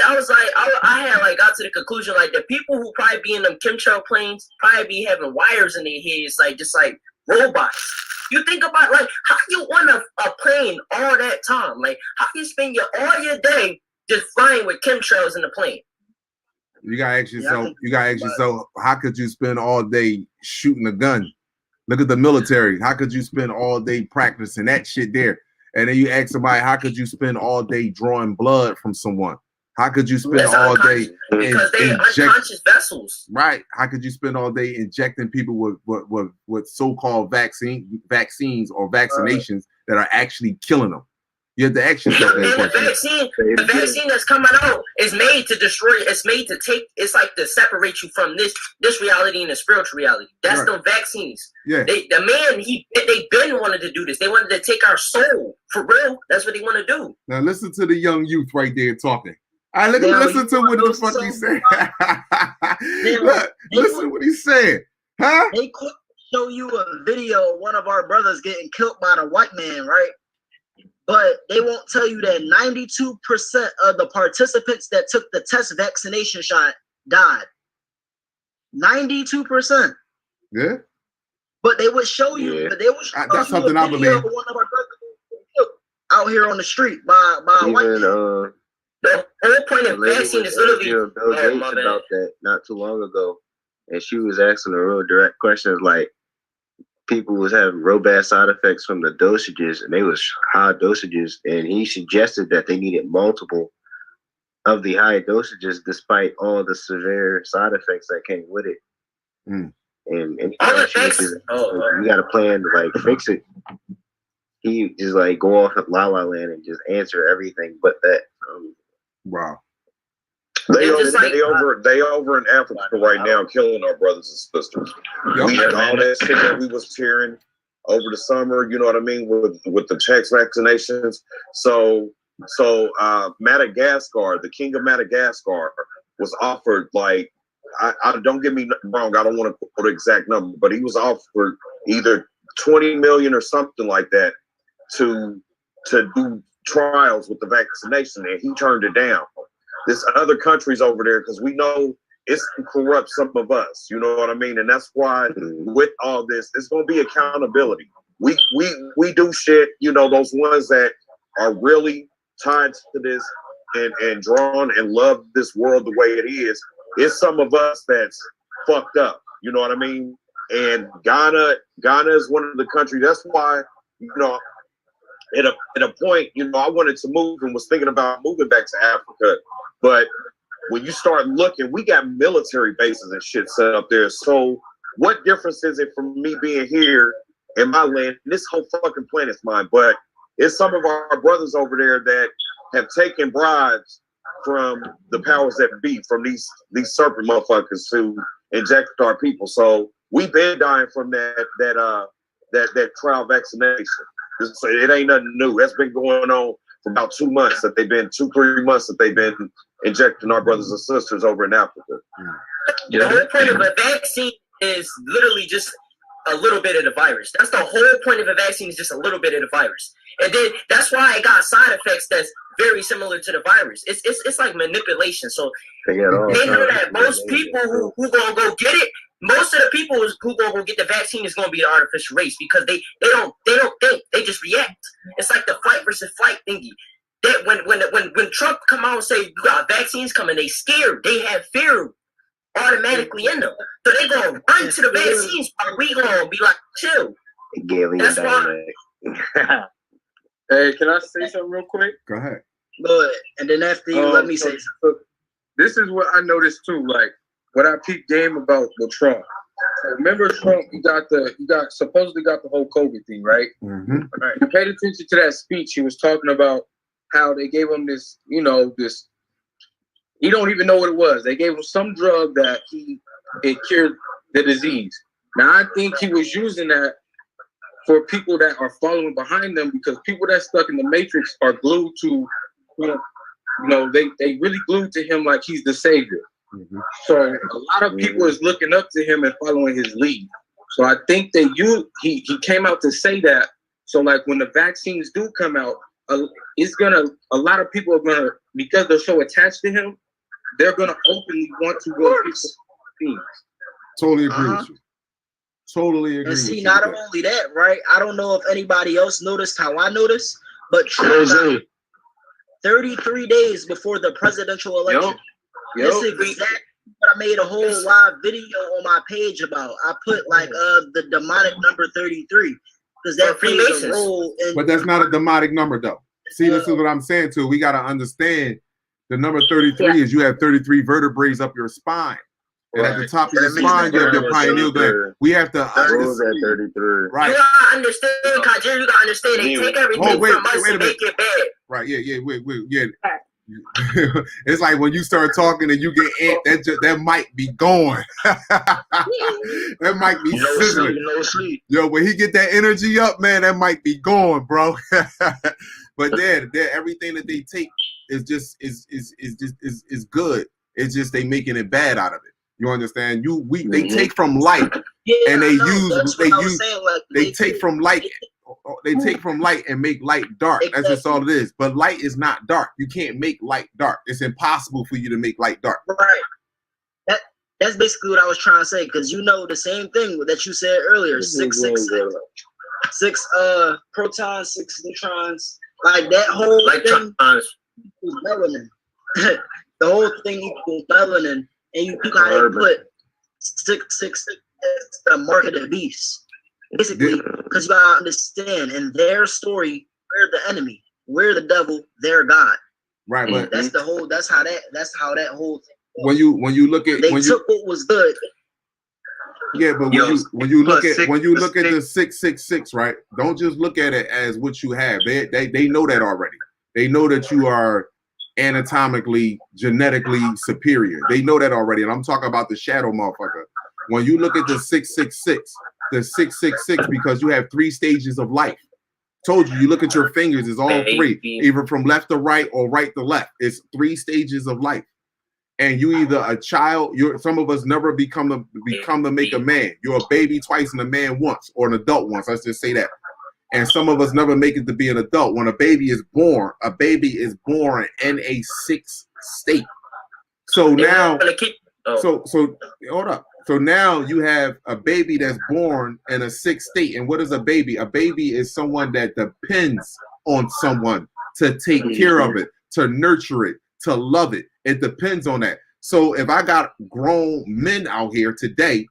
was like, I had like got to the conclusion like the people who probably be in them chemtrail planes probably be having wires in their heads, like just like robots. You think about like how you on a plane all that time, like how you spend all your day just flying with chemtrails in the plane. You gotta ask yourself, how could you spend all day shooting a gun? Look at the military. How could you spend all day practicing that shit there? And then you ask somebody, how could you spend all day drawing blood from someone? How could you spend all day because they unconscious vessels? Right. How could you spend all day injecting people with so-called vaccines or vaccinations that are actually killing them? You have to ask yourself that question. The vaccine that's coming out is made to destroy. It's made to take. It's like to separate you from this reality and the spiritual reality. That's the vaccines. Yeah. They been wanted to do this. They wanted to take our soul for real. That's what they want to do. Now listen to the young youth right there talking. All right, listen to what the fuck he said. Listen what he said. Huh? They could show you a video of one of our brothers getting killed by the white man, right? But they won't tell you that 92% of the participants that took the test vaccination shot died. 92%. Yeah. But they would show you. But they would show that's you something a I video believe. of one of our brothers out here on the street by a white man. The whole point of vaccine is literally Bill Gates about that not too long ago, and she was asking the real direct questions like people was having real bad side effects from the dosages, and they was high dosages, and he suggested that they needed multiple of the high dosages despite all the severe side effects that came with it. And you got a plan to like fix it. He just like go off at La La Land and just answer everything but that. Wow. They over in Africa right now killing our brothers and sisters. We had all that shit that we was cheering over the summer, you know what I mean, with the tax vaccinations. So Madagascar, the king of Madagascar, was offered like I don't get me wrong, I don't want to put the exact number, but he was offered either 20 million or something like that to do trials with the vaccination, and he turned it down. There's other countries over there because we know it's corrupt some of us, you know what I mean? And that's why with all this, it's gonna be accountability. We do shit, you know, those ones that are really tied to this and drawn and love this world the way it is. It's some of us that's fucked up, you know what I mean? And Ghana is one of the countries. That's why, you know, at a point, you know, I wanted to move and was thinking about moving back to Africa. But when you start looking, we got military bases and shit set up there. So what difference is it from me being here in my land? This whole fucking planet's mine. But it's some of our brothers over there that have taken bribes from the powers that be, from these serpent motherfuckers to inject our people. So we've been dying from that trial vaccination. So it ain't nothing new. That's been going on for about 2 months. 2-3 months that they've been injecting our brothers and sisters over in Africa. The whole point of a vaccine is literally just a little bit of the virus. That's the whole point of a vaccine, is just a little bit of the virus. And then that's why it got side effects that's very similar to the virus. It's like manipulation. So they know that most people who gonna go get it, most of the people who gonna go get the vaccine is gonna be an artificial race, because they don't think, they just react. It's like the fight versus flight thingy. That when Trump come out and say you got vaccines coming, they scared. They have fear automatically in them, so they gonna run to the vaccines. But we gonna be like, chill. That's why. Hey, can I say something real quick? Go ahead. Good. And then after you, let me say something. This is what I noticed too. Like what I peeped game about with Trump. So remember Trump? He supposedly got the whole COVID thing, right? Mm-hmm. Right. You paid attention to that speech. He was talking about how they gave him this, you know, this. He don't even know what it was. They gave him some drug that it cured the disease. Now I think he was using that for people that are following behind them, because people that stuck in the matrix are glued to, you know, they really glued to him like he's the savior. Mm-hmm. So a lot of people is looking up to him and following his lead. So I think that he came out to say that. So like when the vaccines do come out, a lot of people are gonna, because they're so attached to him, they're gonna openly want to go get the vaccines. Totally agree with you. Totally agree. And see, not only that, right? I don't know if anybody else noticed how I noticed, but Trump got 33 days before the presidential election. This is exactly what I made a whole live video on my page about. I put like the demonic number 33, because that plays a role in. But that's not a demonic number though. See, this is what I'm saying too. We got to understand the number 33 is you have 33 vertebrae up your spine. And at the top of your spine, you have your pineal gland. We have to understand. 33. Right. You gotta understand, Kajir. You gotta understand. They take everything from us and make it bad. Right. Yeah. Wait. Yeah. It's like when you start talking and you get that might be going. That might be sizzling. No sleep. Yo, when he get that energy up, man, that might be going, bro. But everything that they take is just is good. It's just they making it bad out of it. You understand? They take from light, and they take from light. They take from light and make light dark. Exactly. That's just all it is. But light is not dark. You can't make light dark. It's impossible for you to make light dark. Right. That's basically what I was trying to say, because you know the same thing that you said earlier. 6 protons, 6 neutrons, like that whole thing equals melanin. The whole thing equals melanin, and you how they put 666 as the mark of the beast. Basically, because you gotta understand, in their story, we're the enemy, we're the devil, they're God. Right, and but that's how that whole thing. When you look at they took what was good. Yeah, but when you look at the 666, right? Don't just look at it as what you have. They know that already. They know that you are anatomically, genetically superior. They know that already. And I'm talking about the shadow motherfucker. When you look at the 666, because you have 3 stages of life. Told you look at your fingers, it's all 3, either from left to right or right to left. It's 3 stages of life. And you either a child, some of us never become to make a man. You're a baby twice and a man once, or an adult once. Let's just say that. And some of us never make it to be an adult. When a baby is born in a 6th state. So now, so hold up. So now you have a baby that's born in a 6th state. And what is a baby? A baby is someone that depends on someone to take care of it, to nurture it, to love it. It depends on that. So if I got grown men out here today,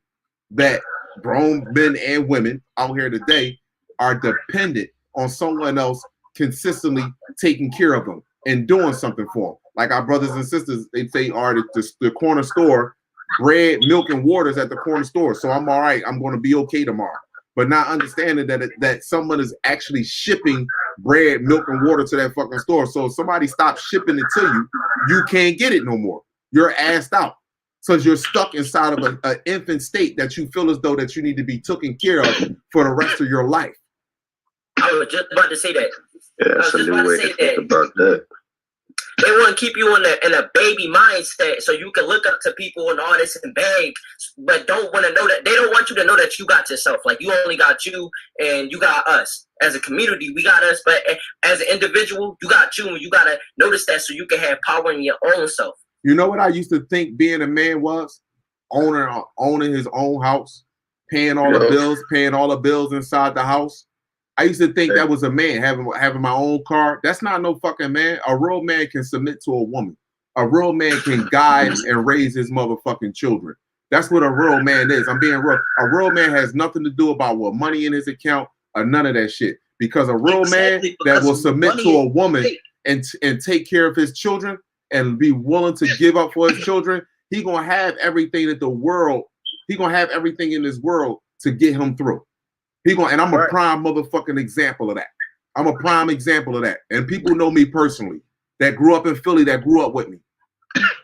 that grown men and women out here today are dependent on someone else consistently taking care of them and doing something for them. Like our brothers and sisters, they say are the corner store, bread, milk, and waters at the corner store. So I'm all right. I'm going to be okay tomorrow. But not understanding that someone is actually shipping bread, milk, and water to that fucking store. So if somebody stops shipping it to you, you can't get it no more. You're assed out. So you're stuck inside of an infant state that you feel as though that you need to be taken care of for the rest of your life. I was just about to say that. Yeah, that's a new way to think about that. They want to keep you in a baby mindset so you can look up to people and all this and beg, but don't want to know that. They don't want you to know that you got yourself. Like, you only got you and you got us. As a community, we got us, but as an individual, you got you, and you got to notice that so you can have power in your own self. You know what I used to think being a man was? Owning his own house, paying all the bills inside the house. I used to think that was a man, having my own car. That's not no fucking man. A real man can submit to a woman. A real man can guide and raise his motherfucking children. That's what a real man is. I'm being real. A real man has nothing to do about what money in his account or none of that shit. Because a real man that will submit to a woman and take care of his children and be willing to give up for his children, he gonna have everything in this world to get him through. And I'm a prime motherfucking example of that. I'm a prime example of that. And people know me personally that grew up in Philly, that grew up with me.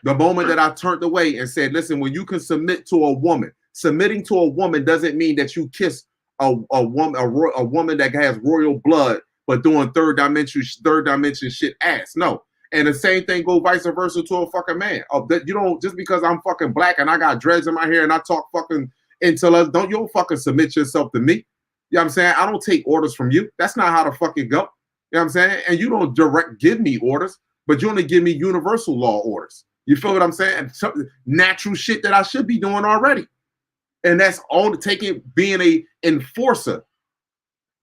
The moment that I turned away and said, listen, when you can submit to a woman, submitting to a woman doesn't mean that you kiss a woman that has royal blood, but doing third dimension shit ass. No. And the same thing go vice versa to a fucking man. You don't, just because I'm fucking black and I got dreads in my hair and I talk fucking intellect, you don't fucking submit yourself to me. You know what I'm saying? I don't take orders from you. That's not how the fuck it go. You know what I'm saying? And you don't direct give me orders, but you only give me universal law orders. You feel what I'm saying? And natural shit that I should be doing already. And that's all being a enforcer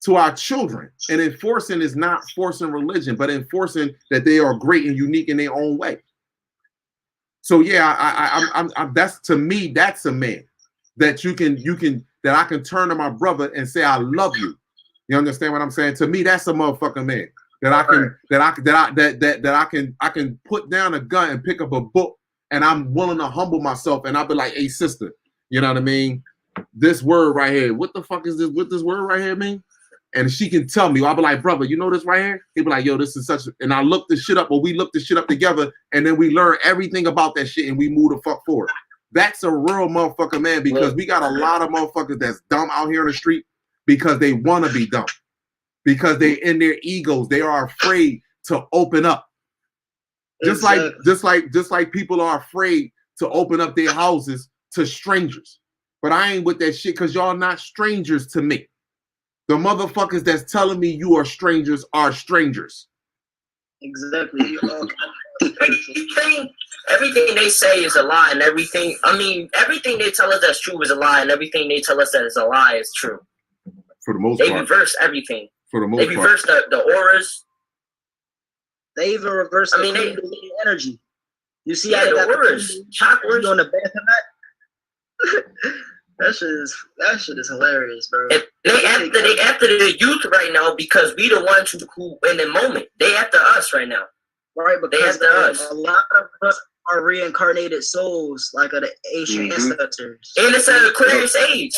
to our children. And enforcing is not forcing religion, but enforcing that they are great and unique in their own way. So yeah, that's, to me, that's a man that that I can turn to my brother and say, I love you. You understand what I'm saying? To me, that's a motherfucking man. I can put down a gun and pick up a book, and I'm willing to humble myself, and I'll be like, hey, sister, you know what I mean? This word right here, what the fuck is this? What this word right here mean? And she can tell me, I'll be like, brother, you know this right here? He'll be like, yo, this is such, and I look this shit up, or we look this shit up together, and then we learn everything about that shit, and we move the fuck forward. That's a real motherfucker man, because we got a lot of motherfuckers that's dumb out here in the street because they want to be dumb. Because they in their egos, they are afraid to open up. Just like people are afraid to open up their houses to strangers. But I ain't with that shit, because y'all not strangers to me. The motherfuckers that's telling me you are strangers are strangers. Exactly. everything they say is a lie, and everything they tell us that's true is a lie, and everything they tell us that is a lie is true. For the most part. They reverse everything. For the most part. They reverse the auras. They even reverse the energy. You see how they got auras, chakras on the back of that? That shit is hilarious, bro. And they after the youth right now because we the ones who in the moment. They after us right now. Right, because they after us. A lot of us are reincarnated souls, like of the ancient ancestors. And it's an Aquarius age.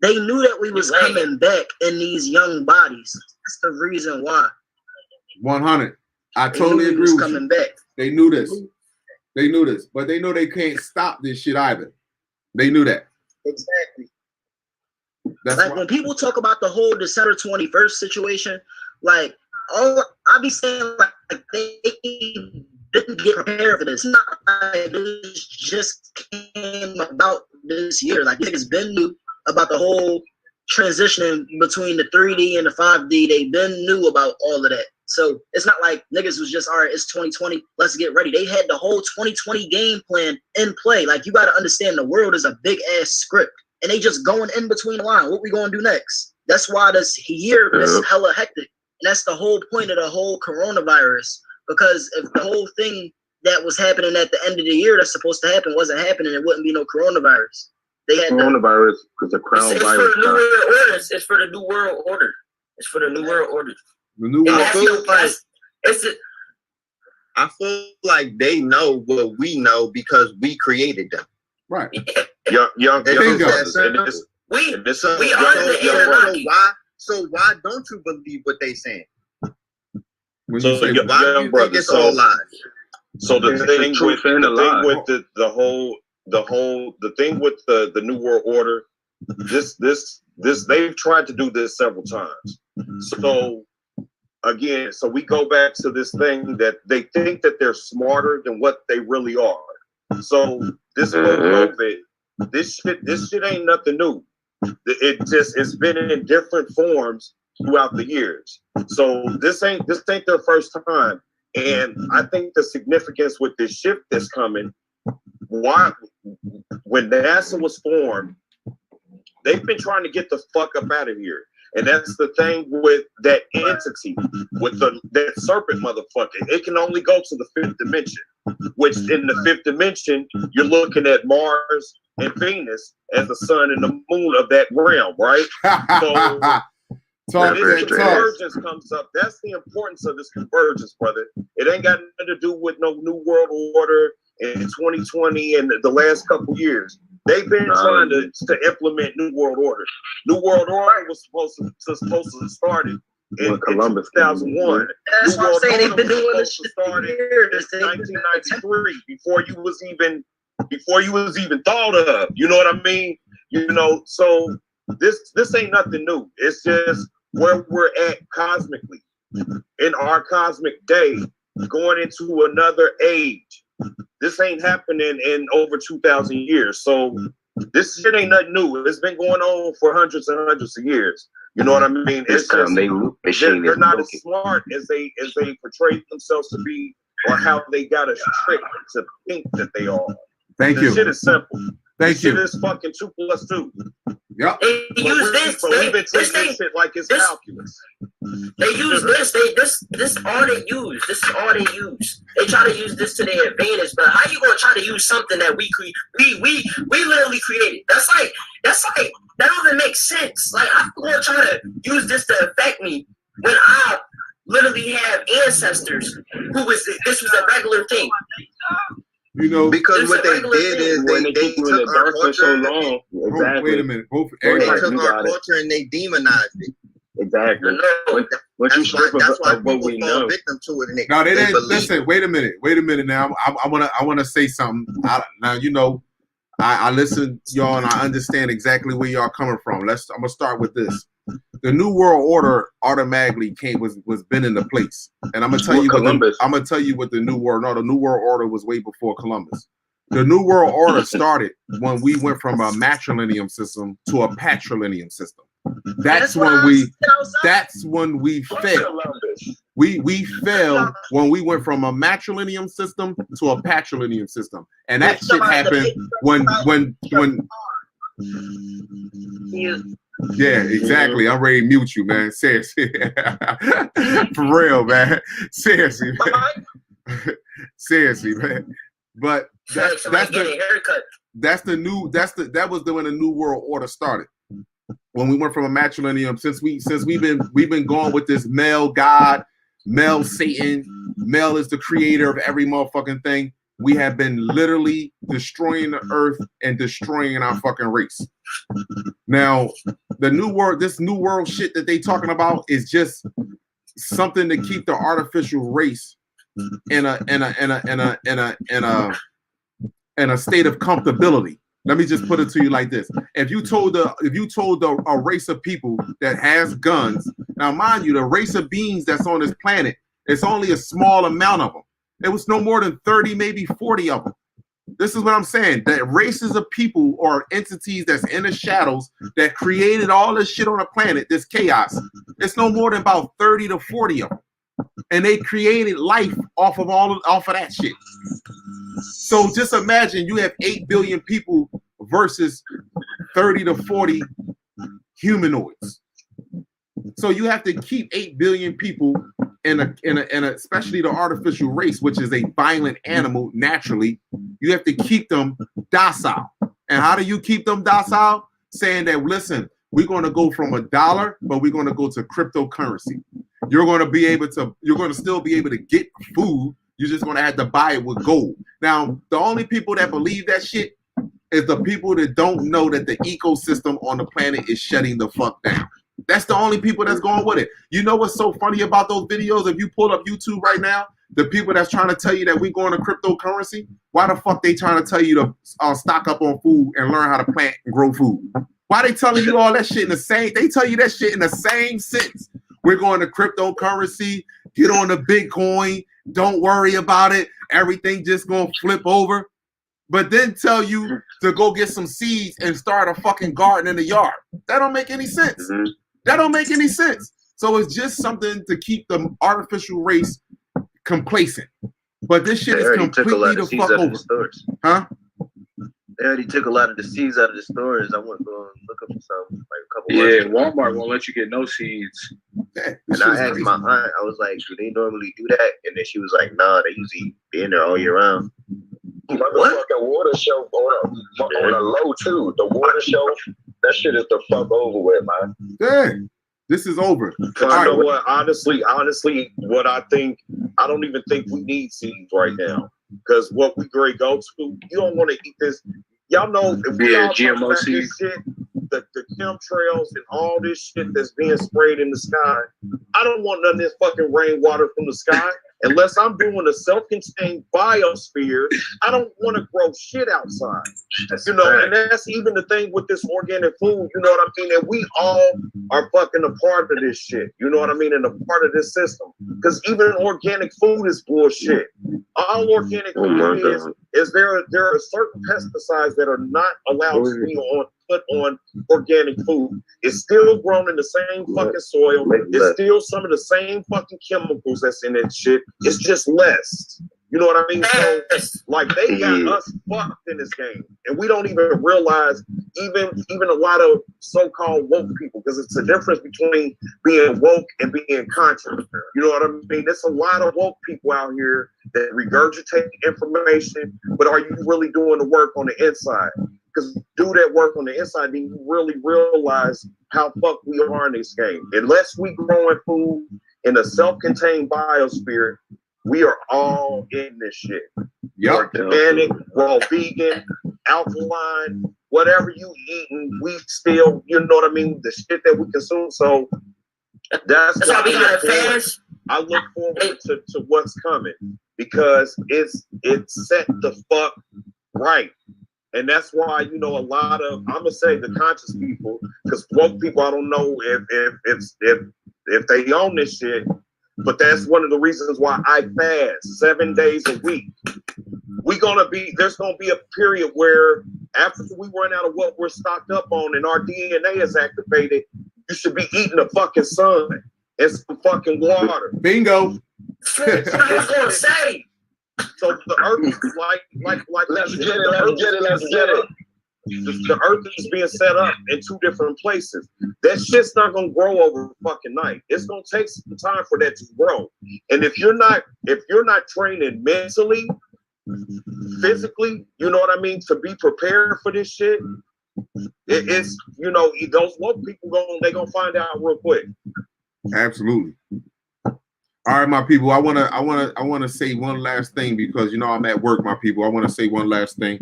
They knew that we was coming back in these young bodies. That's the reason why. 100. I totally agree with you. Back. They knew this. They knew this, but they know they can't stop this shit either. They knew that. Exactly. That's like when people talk about the whole December 21st situation, like I be saying like they didn't get prepared for this. Not like this just came about this year. Like niggas been new about the whole transitioning between the 3D and the 5D. They been knew about all of that. So it's not like niggas was just, all right, it's 2020, let's get ready. They had the whole 2020 game plan in play. Like, you got to understand the world is a big-ass script, and they just going in between the line. What we going to do next? That's why this year is hella hectic, and that's the whole point of the whole coronavirus, because if the whole thing that was happening at the end of the year that's supposed to happen wasn't happening, it wouldn't be no coronavirus. They had coronavirus is a crown virus. It's for the new world order. It's for the new world order. The new world. I feel like they know what we know because we created them. Right. Young brothers. We are the Anunnaki. So why don't you believe what they saying? When so you say young brothers. It's all lies. So the thing with the thing with the new world order, this they've tried to do this several times. So again, so we go back to this thing that they think that they're smarter than what they really are. So this COVID, this shit ain't nothing new. It's been in different forms throughout the years. So this ain't their first time. And I think the significance with this shift that's coming, when NASA was formed, they've been trying to get the fuck up out of here. And that's the thing with that entity, with that serpent motherfucker. It can only go to the fifth dimension, which in the fifth dimension, you're looking at Mars and Venus as the sun and the moon of that realm, right? So when this convergence comes up, that's the importance of this convergence, brother. It ain't got nothing to do with no new world order in 2020 and the last couple years. They've been trying to implement New World Order. New World Order was supposed to start in Columbus 2001. That's what I'm saying. They've been doing this shit for years. 1993, before you was even thought of. You know what I mean? You know, so this ain't nothing new. It's just where we're at cosmically in our cosmic day, going into another age. This ain't happening in over 2,000 years. So this shit ain't nothing new. It's been going on for hundreds and hundreds of years. You know what I mean? It's just they're not as smart as they portray themselves to be, or how they got us tricked to think that they are. Thank you. This shit is simple. Thank you. Shit is fucking 2 + 2. Yep. They use this. We've been taking this shit like it's calculus. They use this. This is all they use. This is all they use. They try to use this to their advantage. But how you gonna try to use something that we literally created? That's like that doesn't make sense. Like, I'm gonna try to use this to affect me when I literally have ancestors this was a regular thing. You know, because what they did is they took our culture so long. Exactly. Wait a minute. They took our culture and they demonized it. Exactly. Once you strip that's why people fall victim to it. And no, they didn't. Listen. Wait a minute. Now, I wanna say something. Now, you know, I listen, y'all, and I understand exactly where y'all coming from. I'm gonna start with this. The New World Order automatically was been into place, and I'm gonna tell you what the New World. No, the New World Order was way before Columbus. The New World Order started when we went from a matrilineal system to a patrilineal system. That's when we fell. We fell when we went from a matrilineal system to a patrilineal system, and that shit happened when. Yeah, exactly. I'm ready to mute you, man. Seriously, for real, man. Seriously, man. Seriously, man. But that was when the New World Order started. When we went from a matrilineal, since we've been going with this male God, male Satan, male is the creator of every motherfucking thing. We have been literally destroying the earth and destroying our fucking race. Now, this new world shit that they talking about is just something to keep the artificial race in a state of comfortability. Let me just put it to you like this: if you told a race of people that has guns, now mind you, the race of beings that's on this planet, it's only a small amount of them. It was no more than 30, maybe 40 of them. This is what I'm saying. That races of people or entities that's in the shadows that created all this shit on the planet, this chaos, it's no more than about 30 to 40 of them. And they created life off of that shit. So just imagine you have 8 billion people versus 30 to 40 humanoids. So you have to keep 8 billion people in a especially the artificial race, which is a violent animal naturally. You have to keep them docile. And how do you keep them docile? Saying that, listen, we're going to go from $1, but we're going to go to cryptocurrency. You're going to still be able to get food. You're just going to have to buy it with gold. Now, the only people that believe that shit is the people that don't know that the ecosystem on the planet is shutting the fuck down. That's the only people that's going with it. You know what's so funny about those videos? If you pull up YouTube right now, the people that's trying to tell you that we going to cryptocurrency, why the fuck they trying to tell you to stock up on food and learn how to plant and grow food? Why they telling you all that shit in the same? They tell you that shit in the same sense. We're going to cryptocurrency. Get on the Bitcoin. Don't worry about it. Everything just gonna flip over. But then tell you to go get some seeds and start a fucking garden in the yard. That don't make any sense. That don't make any sense. So it's just something to keep the artificial race complacent. But this shit is completely the fuck over. Huh? They already took a lot of the seeds out of the stores. I want to go and look up for some, like a couple. Yeah, Walmart won't let you get no seeds. And I asked my aunt, I was like, do they normally do that? And then she was like, nah, they usually be in there all year round. Motherfucking water shelf on a low too. The water shelf, that shit is the fuck over with, man. Yeah, this is over. You know what? Honestly, what I think, I don't even think we need seeds right now. Because what we grade go to, you don't want to eat this. Y'all know if we all GMO seeds, the chemtrails and all this shit that's being sprayed in the sky. I don't want none of this fucking rainwater from the sky. Unless I'm doing a self-contained biosphere, I don't want to grow shit outside. You know, and that's even the thing with this organic food, you know what I mean? And we all are fucking a part of this shit, you know what I mean? And a part of this system. Because even organic food is bullshit. All organic food is there are certain pesticides that are not allowed to be put on organic food. It's still grown in the same fucking soil. It's still some of the same fucking chemicals that's in that shit. It's just less. You know what I mean? So, like, they got us fucked in this game, and we don't even realize. Even a lot of so-called woke people, because it's a difference between being woke and being conscious. You know what I mean? There's a lot of woke people out here that regurgitate information, but are you really doing the work on the inside? Because do that work on the inside, then you really realize how fucked we are in this game. Unless we growing food in a self-contained biosphere, we are all in this shit. Yep. Organic, raw, vegan, alkaline, whatever you eating, we still, you know what I mean, the shit that we consume. So that's why I look forward to what's coming, because it's set the fuck right. And that's why, you know, a lot of, I'm gonna say the conscious people, because woke people, I don't know if they own this shit, but that's one of the reasons why I fast 7 days a week. There's gonna be a period where after we run out of what we're stocked up on and our DNA is activated, you should be eating the fucking sun. and some fucking water. Bingo. What I was gonna say. So the earth is like let's get it. The earth is being set up in two different places. That shit's not gonna grow over fucking night. It's gonna take some time for that to grow. And if you're not training mentally, physically, you know what I mean, to be prepared for this shit, it's those woke people they gonna find out real quick. Absolutely. All right, my people. I wanna say one last thing because I'm at work, my people. I want to say one last thing.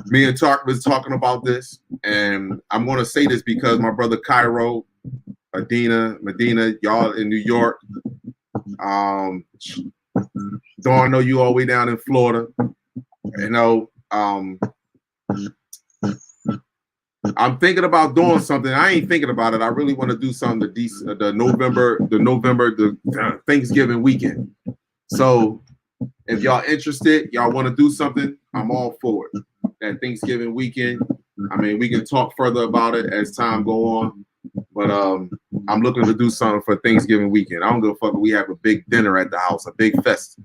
Me and Tark was talking about this, and I'm gonna say this because my brother Cairo, Adina, Medina, y'all in New York. Dawn, I know you all the way down in Florida. I'm thinking about doing something. I ain't thinking about it. I really want to do something the November Thanksgiving weekend. So if y'all interested, y'all want to do something, I'm all for it. That Thanksgiving weekend. I mean, we can talk further about it as time go on. But I'm looking to do something for Thanksgiving weekend. I don't give a fuck if we have a big dinner at the house, a big fest.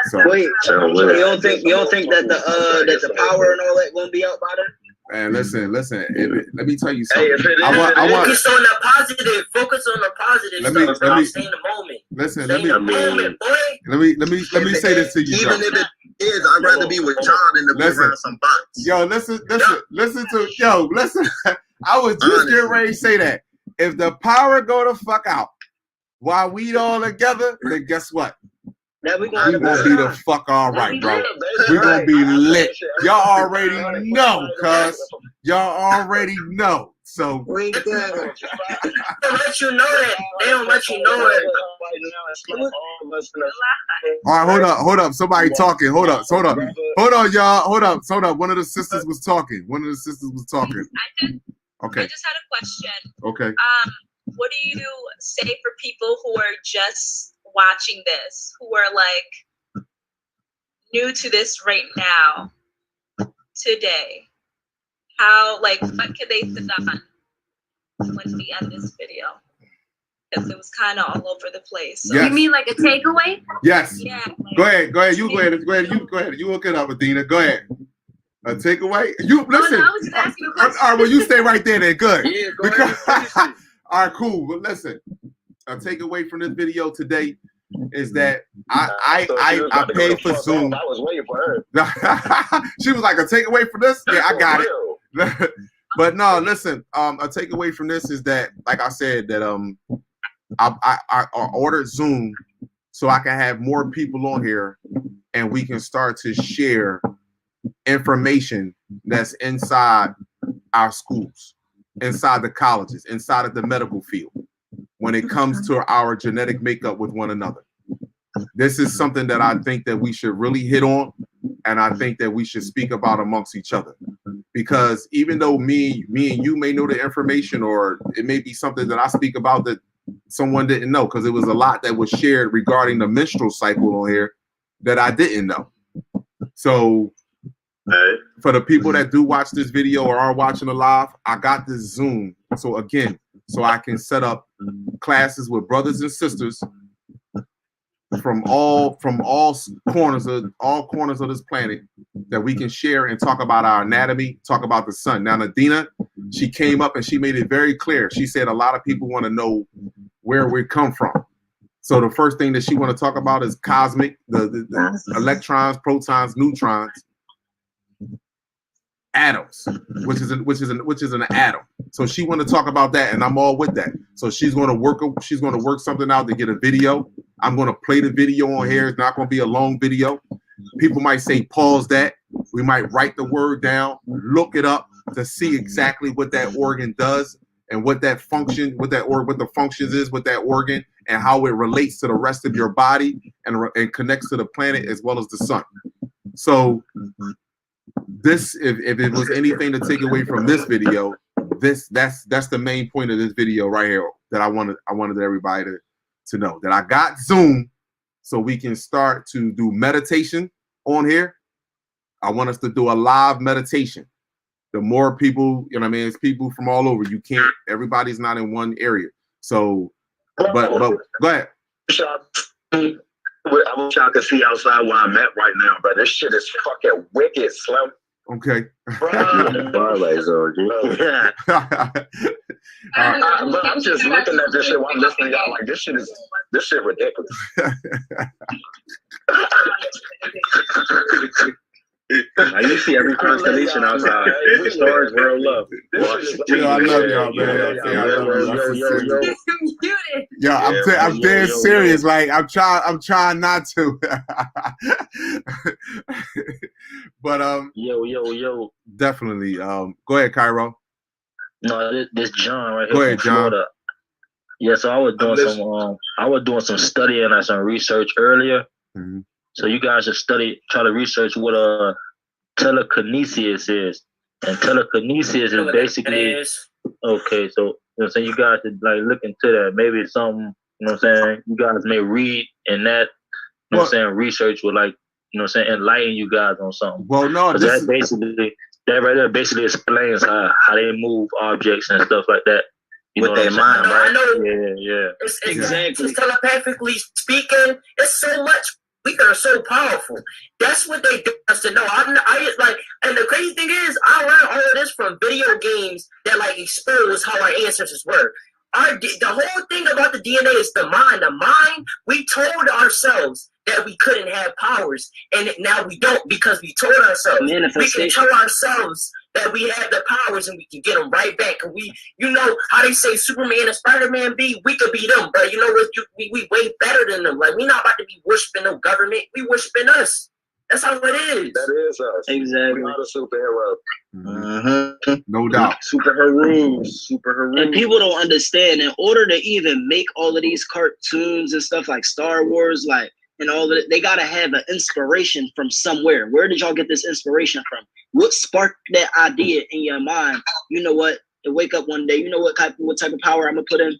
So, wait, you don't think that the power and all that gonna be out by then? Man, listen. Let me tell you Hey, something. Focus on the positive. Focus on the positive stuff. Stay in the moment. Listen, Stay in the moment, boy. Let me say this to you. Even if it is, I'd rather be with John than to be around some bots. Yo, listen. I was just getting ready to say that. If the power go the fuck out while we all together, then guess what? We gonna be the fuck all right, bro. We gonna be lit. Y'all already know, cuz. Y'all already know. So they don't let you know that. They don't let you know it. All right, hold up. Somebody talking. Hold on, y'all. Hold up. One of the sisters was talking. Okay. I just had a question. Okay. What do you say for people who are just watching this, who are like new to this right now, today? How, like, what could they sit on when we end this video? Because it was kind of all over the place. So. Yes. You mean like a takeaway? Yes. Yeah. Go ahead. You go ahead. You look it up, Adina. Go ahead. A takeaway? You listen. I was just asking a question. All right, well, you stay right there then. Good. Yeah, go ahead. All right, cool. But listen, a takeaway from this video today is that I paid for Zoom. I was waiting for her. She was like, a takeaway from this? Yeah, I got it. But no, listen, a takeaway from this is that, like I said, that I ordered Zoom so I can have more people on here and we can start to share information that's inside our schools, inside the colleges, inside of the medical field, when it comes to our genetic makeup with one another. This is something that I think that we should really hit on, and I think that we should speak about amongst each other. Because even though me and you may know the information, or it may be something that I speak about that someone didn't know, because it was a lot that was shared regarding the menstrual cycle on here that I didn't know. So for the people that do watch this video or are watching it live, I got this Zoom. So again, so I can set up classes with brothers and sisters from all corners of this planet that we can share and talk about our anatomy, talk about the sun. Now, Nadina, she came up and she made it very clear. She said a lot of people want to know where we come from. So the first thing that she want to talk about is cosmic, the electrons, protons, neutrons, atoms, which is an atom. So she want to talk about that, and I'm all with that. So she's going to work something out to get a video. I'm going to play the video on here. It's not going to be a long video. People might say pause that. We might write the word down, look it up to see exactly what that organ does and what that function, what the functions is with that organ, and how it relates to the rest of your body and connects to the planet as well as the sun. So this, if it was anything to take away from this video, that's the main point of this video right here that I wanted everybody to know, that I got Zoom so we can start to do meditation on here. I want us to do a live meditation. The more people, you know what I mean, it's people from all over. Everybody's not in one area. So But go ahead. I wish y'all could see outside where I'm at right now, but this shit is fucking wicked, Slim. Okay. Twilight Zone, dude. Yeah. But I'm just looking at this shit while I'm listening to y'all like this shit ridiculous. Now you see every constellation outside. The stars, world love. Yo, I love y'all, man. Yo, I'm dead serious. Like I'm trying not to. But yo. Definitely. Go ahead, Cairo. No, this John right here. Go ahead, from John. Florida. Yeah, so I was doing some studying and some research earlier. Mm-hmm. So you guys should try to research what telekinesis is. And telekinesis is basically okay. So so you guys should like look into that. Maybe it's something, you know what I'm saying, you guys may read, and that, you know what I'm saying, research will, like, you know what I'm saying, enlighten you guys on something. Well, no, that right there basically explains how they move objects and stuff like that. You with their mind, I right? know. Yeah. Exactly. Telepathically speaking, it's so much. We are so powerful. That's what they do us to know. I like, and the crazy thing is, I learned all of this from video games that like expose how our ancestors were. The whole thing about the DNA is the mind. The mind, we told ourselves that we couldn't have powers, and now we don't because we told ourselves. We can tell ourselves that we have the powers and we can get them right back. And you know how they say Superman and Spider-Man be? We could be them, but you know what? We way better than them. Like, we not about to be worshiping no government. We worshiping us. That's how it is. That is us. Exactly. We are the superhero. Mm-hmm. No doubt. Superheroes. And people don't understand, in order to even make all of these cartoons and stuff like Star Wars, like, and all of it, they gotta have an inspiration from somewhere. Where did y'all get this inspiration from? What sparked that idea in your mind? You know what? To wake up one day, you know what type of power I'm gonna put in?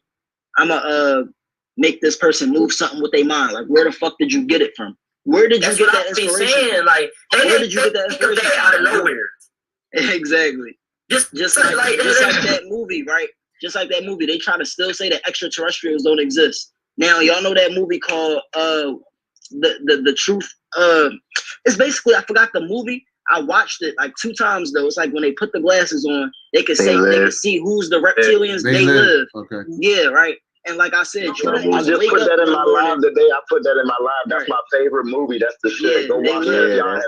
I'm gonna make this person move something with their mind. Like, where the fuck did you get it from? Where did you get that inspiration? Saying. Like, where did you get that inspiration out of nowhere? Exactly. Just like that movie, right? Just like that movie, they try to still say that extraterrestrials don't exist. Now, y'all know that movie called the Truth. It's basically, I forgot the movie. I watched it like 2 times though. It's like when they put the glasses on, they can see who's the reptilians. They live. Okay. Yeah, right. And like I said, I just put that in my live today. I put that in my live. That's my favorite movie. That's the shit. Go watch that. Y'all have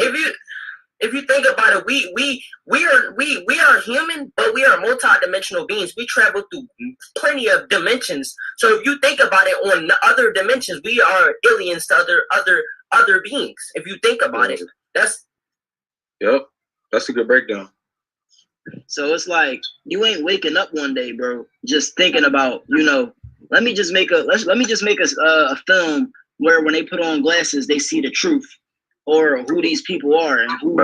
it. If you think about it, we are human, but we are multi-dimensional beings. We travel through plenty of dimensions. So if you think about it, on other dimensions, we are aliens to other beings. If you think about it, that's a good breakdown. So it's like, you ain't waking up one day, bro, just thinking about, you know, let me just make a film where when they put on glasses, they see the truth, or who these people are, and who,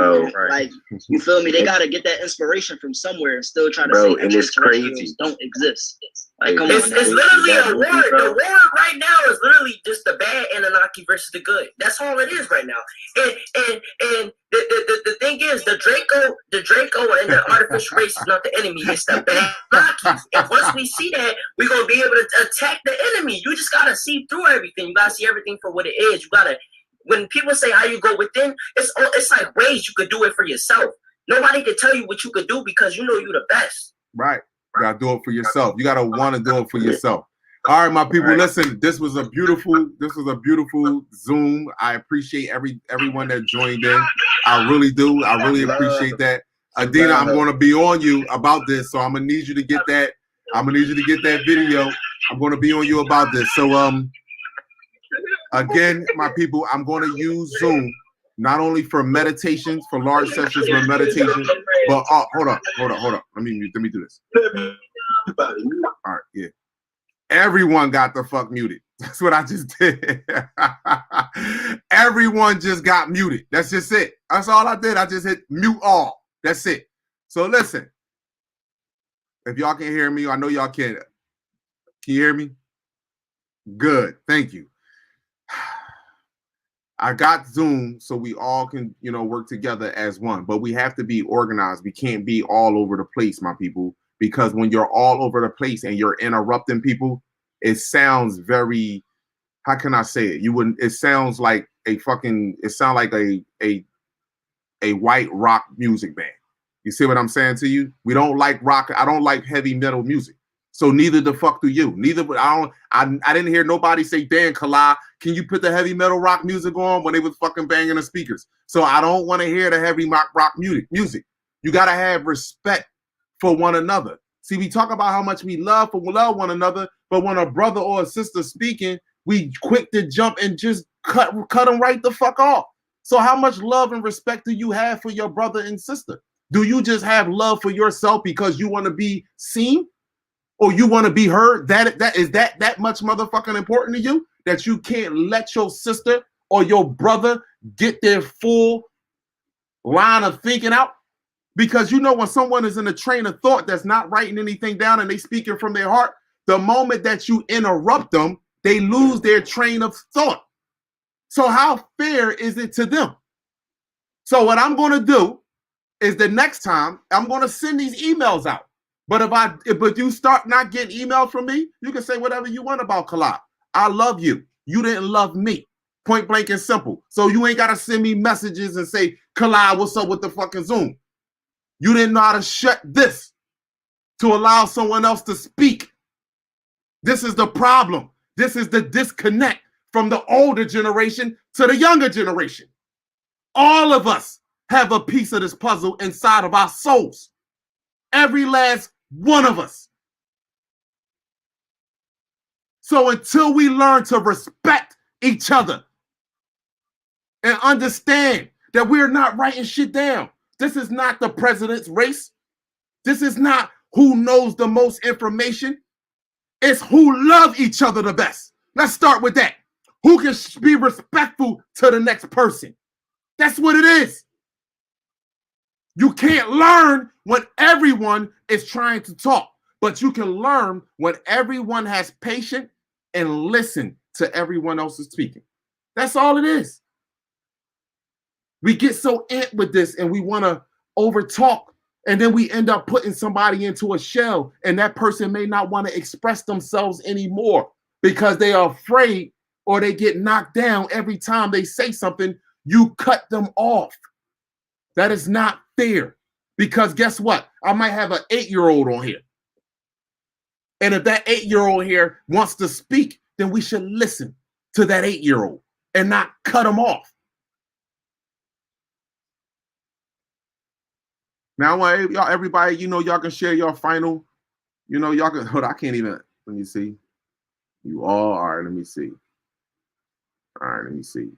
like, you feel me? They gotta get that inspiration from somewhere and still try to say extraterrestrials don't exist. Like, come on. It's literally a war. The war right now is literally just the bad Anunnaki versus the good. That's all it is right now. And the thing is, the Draco and the artificial race is not the enemy. It's the bad Anunnaki. And once we see that, we're gonna be able to attack the enemy. You just gotta see through everything. You gotta see everything for what it is. You gotta. When people say how you go within, it's like ways you could do it for yourself. Nobody can tell you what you could do because you know you're the best. Right. You gotta do it for yourself. You gotta want to do it for yourself. All right, my people. Listen, this was a beautiful Zoom. I appreciate everyone that joined in. I really do. I really appreciate that. Adina, I'm going to be on you about this, so I'm gonna need you to get that. I'm gonna need you to get that video. I'm going to be on you about this. So again, my people, I'm going to use Zoom not only for meditations, for large sessions for meditation, but hold on. Let me do this. All right, yeah. Everyone got the fuck muted. That's what I just did. Everyone just got muted. That's just it. That's all I did. I just hit mute all. That's it. So listen, if y'all can hear me, I know y'all can. Can you hear me? Good. Thank you. I got Zoom so we all can, work together as one, but we have to be organized. We can't be all over the place, my people. because when you're all over the place and you're interrupting people, it sounds very, how can I say it? You wouldn't, it sounds like a fucking, it sounds like a white rock music band. You see what I'm saying to you? We don't like rock. I don't like heavy metal music. So neither the fuck do you. Neither, I didn't hear nobody say, Dan Kala, can you put the heavy metal rock music on when they was fucking banging the speakers? So I don't want to hear the heavy rock music. You got to have respect for one another. See, we talk about how much we love one another, but when a brother or a sister speaking, we quick to jump and just cut them right the fuck off. So how much love and respect do you have for your brother and sister? Do you just have love for yourself because you want to be seen or you want to be heard? That much motherfucking important to you that you can't let your sister or your brother get their full line of thinking out? Because you know when someone is in a train of thought that's not writing anything down and they speaking from their heart, the moment that you interrupt them, they lose their train of thought. So how fair is it to them? So what I'm going to do is the next time I'm going to send these emails out. But if you start not getting emails from me, you can say whatever you want about Kala. I love you. You didn't love me. Point blank and simple. So you ain't got to send me messages and say, Kala, what's up with the fucking Zoom? You didn't know how to shut this to allow someone else to speak. This is the problem. This is the disconnect from the older generation to the younger generation. All of us have a piece of this puzzle inside of our souls. Every last one of us. So until we learn to respect each other and understand that we're not writing shit down. This is not the president's race. This is not who knows the most information. It's who love each other the best. Let's start with that. Who can be respectful to the next person? That's what it is. You can't learn when everyone is trying to talk, but you can learn when everyone has patience and listen to everyone else is speaking. That's all it is. We get so amped with this and we want to overtalk, and then we end up putting somebody into a shell, and that person may not want to express themselves anymore because they are afraid or they get knocked down every time they say something. You cut them off. That is not fair, because guess what? I might have an 8-year-old on here. And if that 8-year-old here wants to speak, then we should listen to that 8-year-old and not cut them off. Now, I want y'all, everybody, y'all can share your final, y'all can, hold on, I can't even, let me see. All right, let me see. All right, let me see.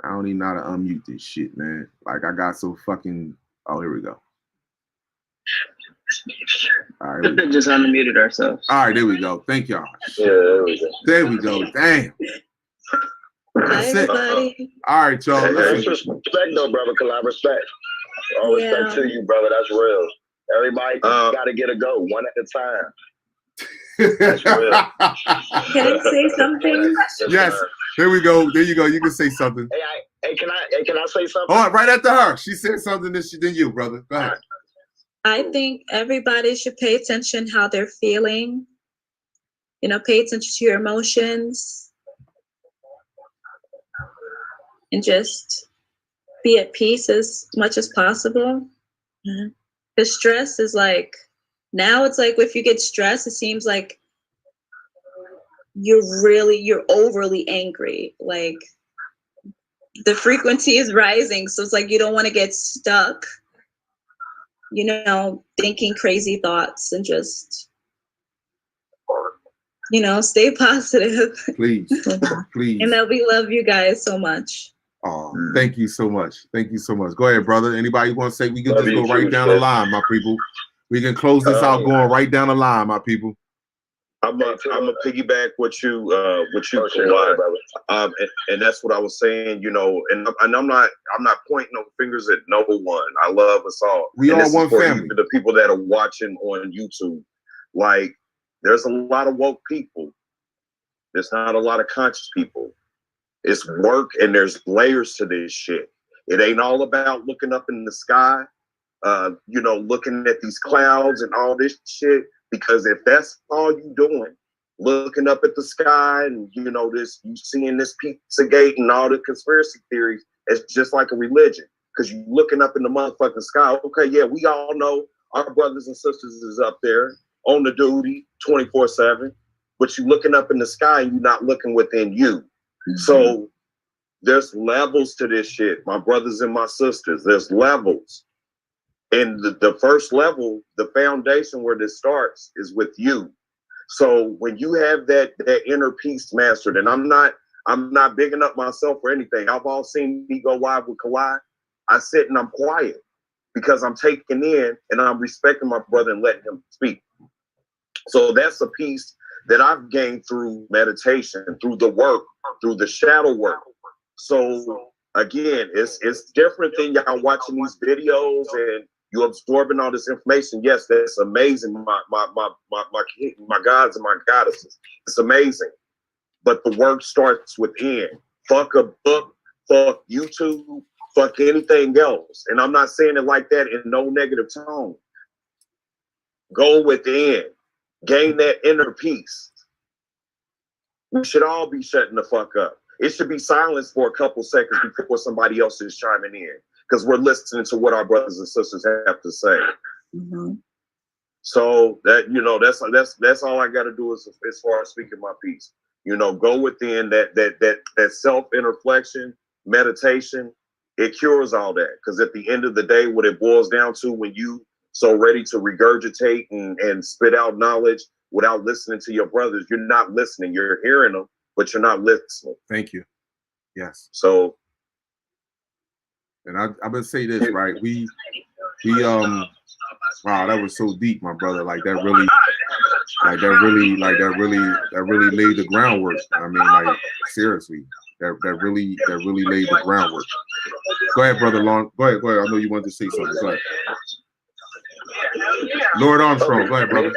I don't even know how to unmute this shit, man. Like, I got so fucking, oh, here we go. All right. We just unmuted ourselves. All right, there we go. Thank y'all. Yeah, there we go. There we go. Damn. That's it. All right, y'all. Hey, respect though, brother. Collab, respect. All respect to you, brother. That's real. Everybody got to get a go, one at a time. That's real. Can I say something? Yes. Here we go. There you go. You can say something. Hey, can I say something? Oh, right after her. She said something than you, brother. Go ahead. I think everybody should pay attention how they're feeling. Pay attention to your emotions. And just be at peace as much as possible. The stress is like, now it's like if you get stressed, it seems like you're overly angry. Like the frequency is rising. So it's like you don't want to get stuck, thinking crazy thoughts, and just, stay positive. Please. And that we love you guys so much. Oh, thank you so much. Thank you so much. Go ahead, brother. Anybody want to say? We can just go right down the line, my people. We can close this out going right down the line, my people. I'm a piggyback what you Kawhi. And that's what I was saying, and I'm not pointing no fingers at no one. I love us all. We all one family. The people that are watching on YouTube, like, there's a lot of woke people. There's not a lot of conscious people. It's work, and there's layers to this shit. It ain't all about looking up in the sky you know, looking at these clouds and all this shit. Because if that's all you doing, looking up at the sky and, you know, this, you seeing this Pizzagate and all the conspiracy theories, it's just like a religion. Because you looking up in the motherfucking sky. Okay, yeah, we all know our brothers and sisters is up there on the duty 24/7, but you looking up in the sky and you're not looking within you. So there's levels to this shit, my brothers and my sisters. There's levels. And the first level, the foundation where this starts is with you. So when you have that inner peace mastered, and I'm not bigging up myself or anything. I've all seen me go live with Kalai. I sit and I'm quiet because I'm taking in and I'm respecting my brother and letting him speak. So that's a piece that I've gained through meditation, through the work, through the shadow work. So again, it's different than y'all watching these videos and you absorbing all this information. Yes, that's amazing. My gods and my goddesses. It's amazing. But the work starts within. Fuck a book, fuck YouTube, fuck anything else. And I'm not saying it like that in no negative tone. Go within. Gain that inner peace. We should all be shutting the fuck up. It should be silence for a couple seconds before somebody else is chiming in, because we're listening to what our brothers and sisters have to say. So that, you know, that's all I got to do as far as speaking my piece. You know, go within that self-reflection, meditation. It cures all that, because at the end of the day, what it boils down to, when you so ready to regurgitate and spit out knowledge without listening to your brothers, you're not listening. You're hearing them, but you're not listening. Thank you. Yes. So, and I'm gonna say this, right? We wow, that was so deep, my brother. Like that really laid the groundwork. I mean, like seriously, that really laid the groundwork. Go ahead, brother Long. Go ahead. I know you wanted to say something. Go ahead. Lord Armstrong, go ahead, brother.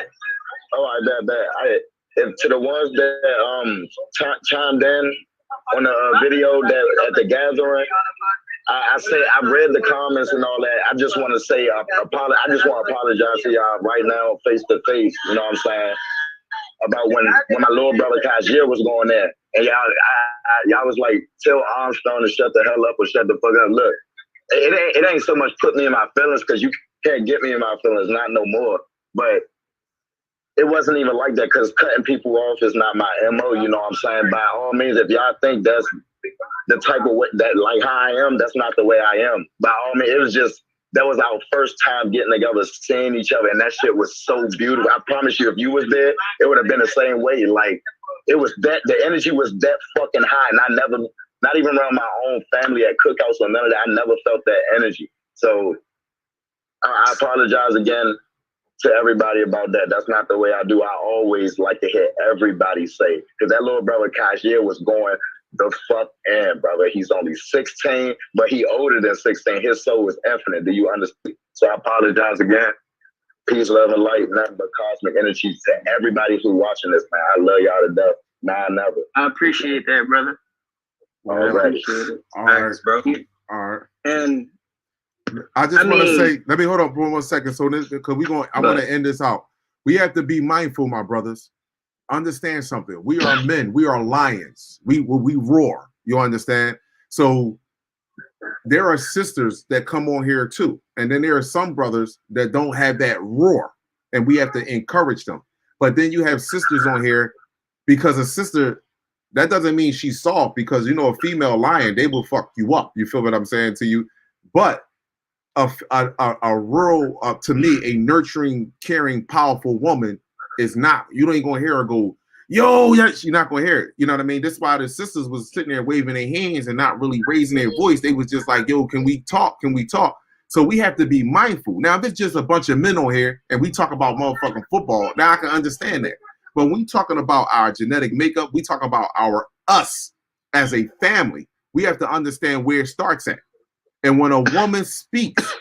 All right, and to the ones that chimed in on the video that at the gathering, I read the comments and all that. I just want to say, I just want to apologize to y'all right now, face to face. You know what I'm saying? About when my little brother Kashir was going there, and y'all was like, tell Armstrong to shut the hell up or shut the fuck up. Look, it ain't so much put me in my feelings, because you can't get me in my feelings, not no more. But it wasn't even like that, because cutting people off is not my MO, you know what I'm saying? By all means, if y'all think that's the type of way that, like how I am, that's not the way I am. By all means, it was just, that was our first time getting together, seeing each other, and that shit was so beautiful. I promise you, if you was there, it would have been the same way. Like, it was that, the energy was that fucking high, and I never, not even around my own family at cookouts or none of that, I never felt that energy. So I apologize again to everybody about that. That's not the way I do. I always like to hear everybody say, because that little brother Kashir was going the fuck in, brother. He's only 16, but he older than 16. His soul is infinite. Do you understand? So I apologize again. Peace, love, and light, nothing but cosmic energy to everybody who's watching this, man. I love y'all to death. Nah, never. I appreciate that, brother. All right. All right, thanks, bro. All right. And I just want to say, let me hold on for 1 second. So this, because I want to end this out. We have to be mindful, my brothers. Understand something. We are men. We are lions. We roar. You understand? So there are sisters that come on here too, and then there are some brothers that don't have that roar, and we have to encourage them. But then you have sisters on here, because a sister, that doesn't mean she's soft, because you know a female lion, they will fuck you up. You feel what I'm saying to you? But a rural, to me, a nurturing, caring, powerful woman is not. You ain't gonna hear her go, yo, yeah, you're not gonna hear it. You know what I mean? That's why the sisters was sitting there waving their hands and not really raising their voice. They was just like, yo, can we talk? Can we talk? So we have to be mindful. Now, if it's just a bunch of men on here and we talk about motherfucking football, now I can understand that. But when we talking about our genetic makeup, we talk about us as a family. We have to understand where it starts at. And when a woman speaks,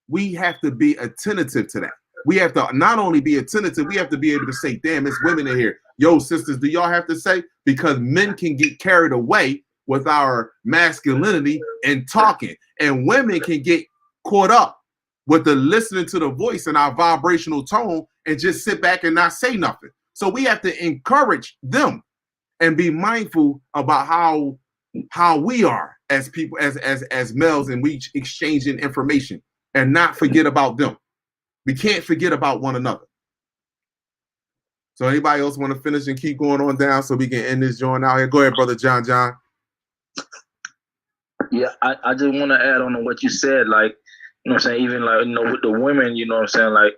we have to be attentive to that. We have to not only be attentive, we have to be able to say, damn, it's women in here. Yo, sisters, do y'all have to say? Because men can get carried away with our masculinity and talking. And women can get caught up with the listening to the voice and our vibrational tone and just sit back and not say nothing. So we have to encourage them and be mindful about how we are as people, as males, and we exchanging information and not forget about them. We can't forget about one another. So anybody else want to finish and keep going on down so we can end this joint out here? Go ahead, brother John. Yeah, I just want to add on to what you said, like, you know what I'm saying, even like, you know, with the women, you know what I'm saying, like,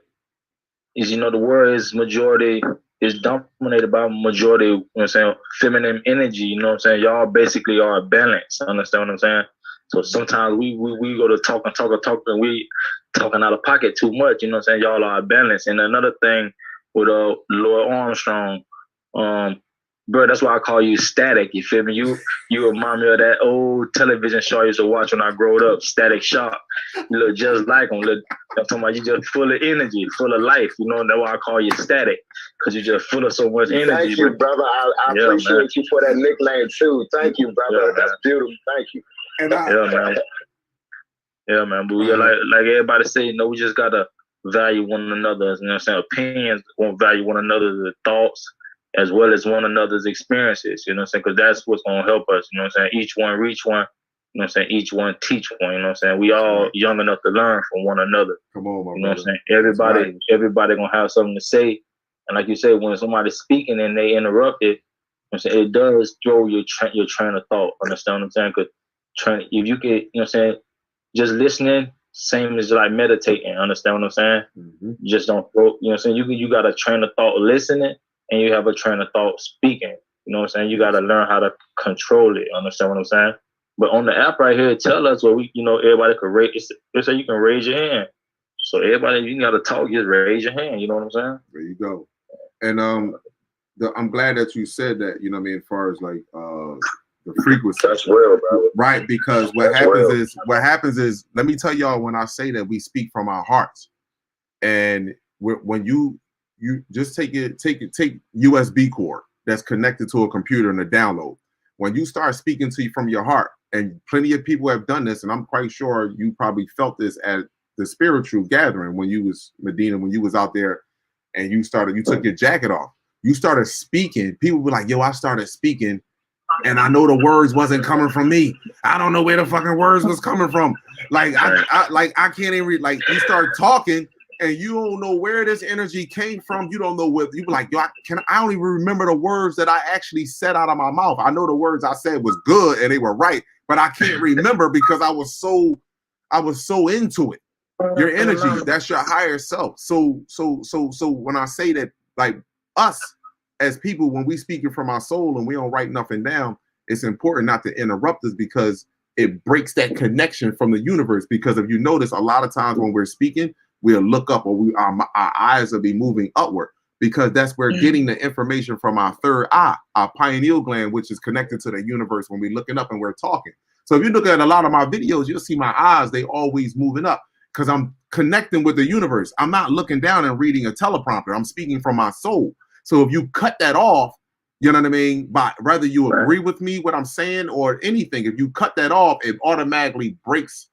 is, you know, the world is majority, is dominated by majority, you know what I'm saying, feminine energy, you know what I'm saying, y'all basically are a balance, understand what I'm saying? So sometimes we go to talk, and we talking out of pocket too much, you know what I'm saying, y'all are a balance. And another thing with Lloyd Armstrong, bro, that's why I call you Static. You feel me? You remind me of that old television show I used to watch when I grew up, Static Shock. You look just like him. I'm talking about you just full of energy, full of life. You know, that's why I call you Static, because you're just full of so much energy. Thank you, brother. I appreciate you for that nickname too. Thank you, brother. Yeah, that's beautiful. Thank you. Yeah, man. But yeah, like everybody say, you know, we just gotta value one another. You know what I'm saying? Opinions won't value one another's thoughts, as well as one another's experiences, you know what I'm saying? Because that's what's going to help us, you know what I'm saying? Each one reach one, you know what I'm saying? Each one teach one, you know what I'm saying? We all young enough to learn from one another. Come on, my you know what I'm saying? Everybody going to have something to say. And like you said, when somebody's speaking and they interrupt it, you know what I'm saying, it does throw your train of thought, understand what I'm saying? Because if you get, you know what I'm saying, just listening, same as like meditating, understand what I'm saying? Mm-hmm. Just don't throw, you know what I'm saying? You got a train of thought listening, and you have a train of thought speaking. You know what I'm saying? You got to learn how to control it. Understand what I'm saying? But on the app right here, tell us where we, you know, everybody can raise. It's so you can raise your hand. So everybody, you got to talk, just raise your hand. You know what I'm saying? There you go. And I'm glad that you said that. You know what I mean? As far as like the frequency. That's real, bro. Right, because what happens is, let me tell y'all, when I say that, we speak from our hearts, and when you just take USB cord that's connected to a computer and a download. When you start speaking to you from your heart, and plenty of people have done this, and I'm quite sure you probably felt this at the spiritual gathering when you was, Medina, when you was out there and you took your jacket off. You started speaking. People were like, yo, I started speaking, and I know the words wasn't coming from me. I don't know where the fucking words was coming from. Like, I can't even read. Like, you start talking, and you don't know where this energy came from. You don't know what you be like. Yo, I don't even remember the words that I actually said out of my mouth. I know the words I said was good and they were right, but I can't remember because I was so into it. Your energy, that's your higher self. So when I say that, like, us as people, when we speaking from our soul and we don't write nothing down, it's important not to interrupt us, because it breaks that connection from the universe. Because if you notice, a lot of times when we're speaking, we'll look up, or our eyes will be moving upward, because that's where getting the information from our third eye, our pineal gland, which is connected to the universe when we're looking up and we're talking. So if you look at a lot of my videos, you'll see my eyes, they always moving up, because I'm connecting with the universe. I'm not looking down and reading a teleprompter. I'm speaking from my soul. So if you cut that off, you know what I mean? But whether you agree with me, what I'm saying, or anything, if you cut that off, it automatically breaks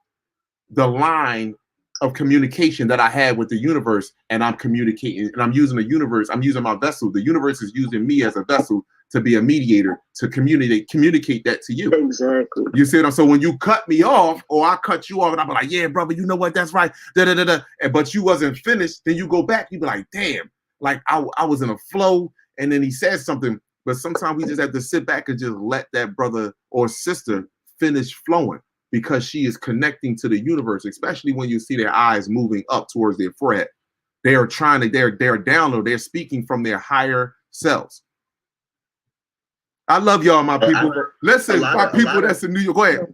the line of communication that I had with the universe, and I'm communicating, and I'm using the universe. I'm using my vessel. The universe is using me as a vessel to be a mediator, to communicate that to you. Exactly. You see what I'm saying? So when you cut me off, or I cut you off, and I'm like, yeah, brother, you know what? That's right. But you wasn't finished. Then you go back. You be like, damn, like I was in a flow, and then he said something. But sometimes we just have to sit back and just let that brother or sister finish flowing, because she is connecting to the universe, especially when you see their eyes moving up towards their forehead. They're download, they're speaking from their higher selves. I love y'all, my people. Listen, my people that's in New York. Go ahead.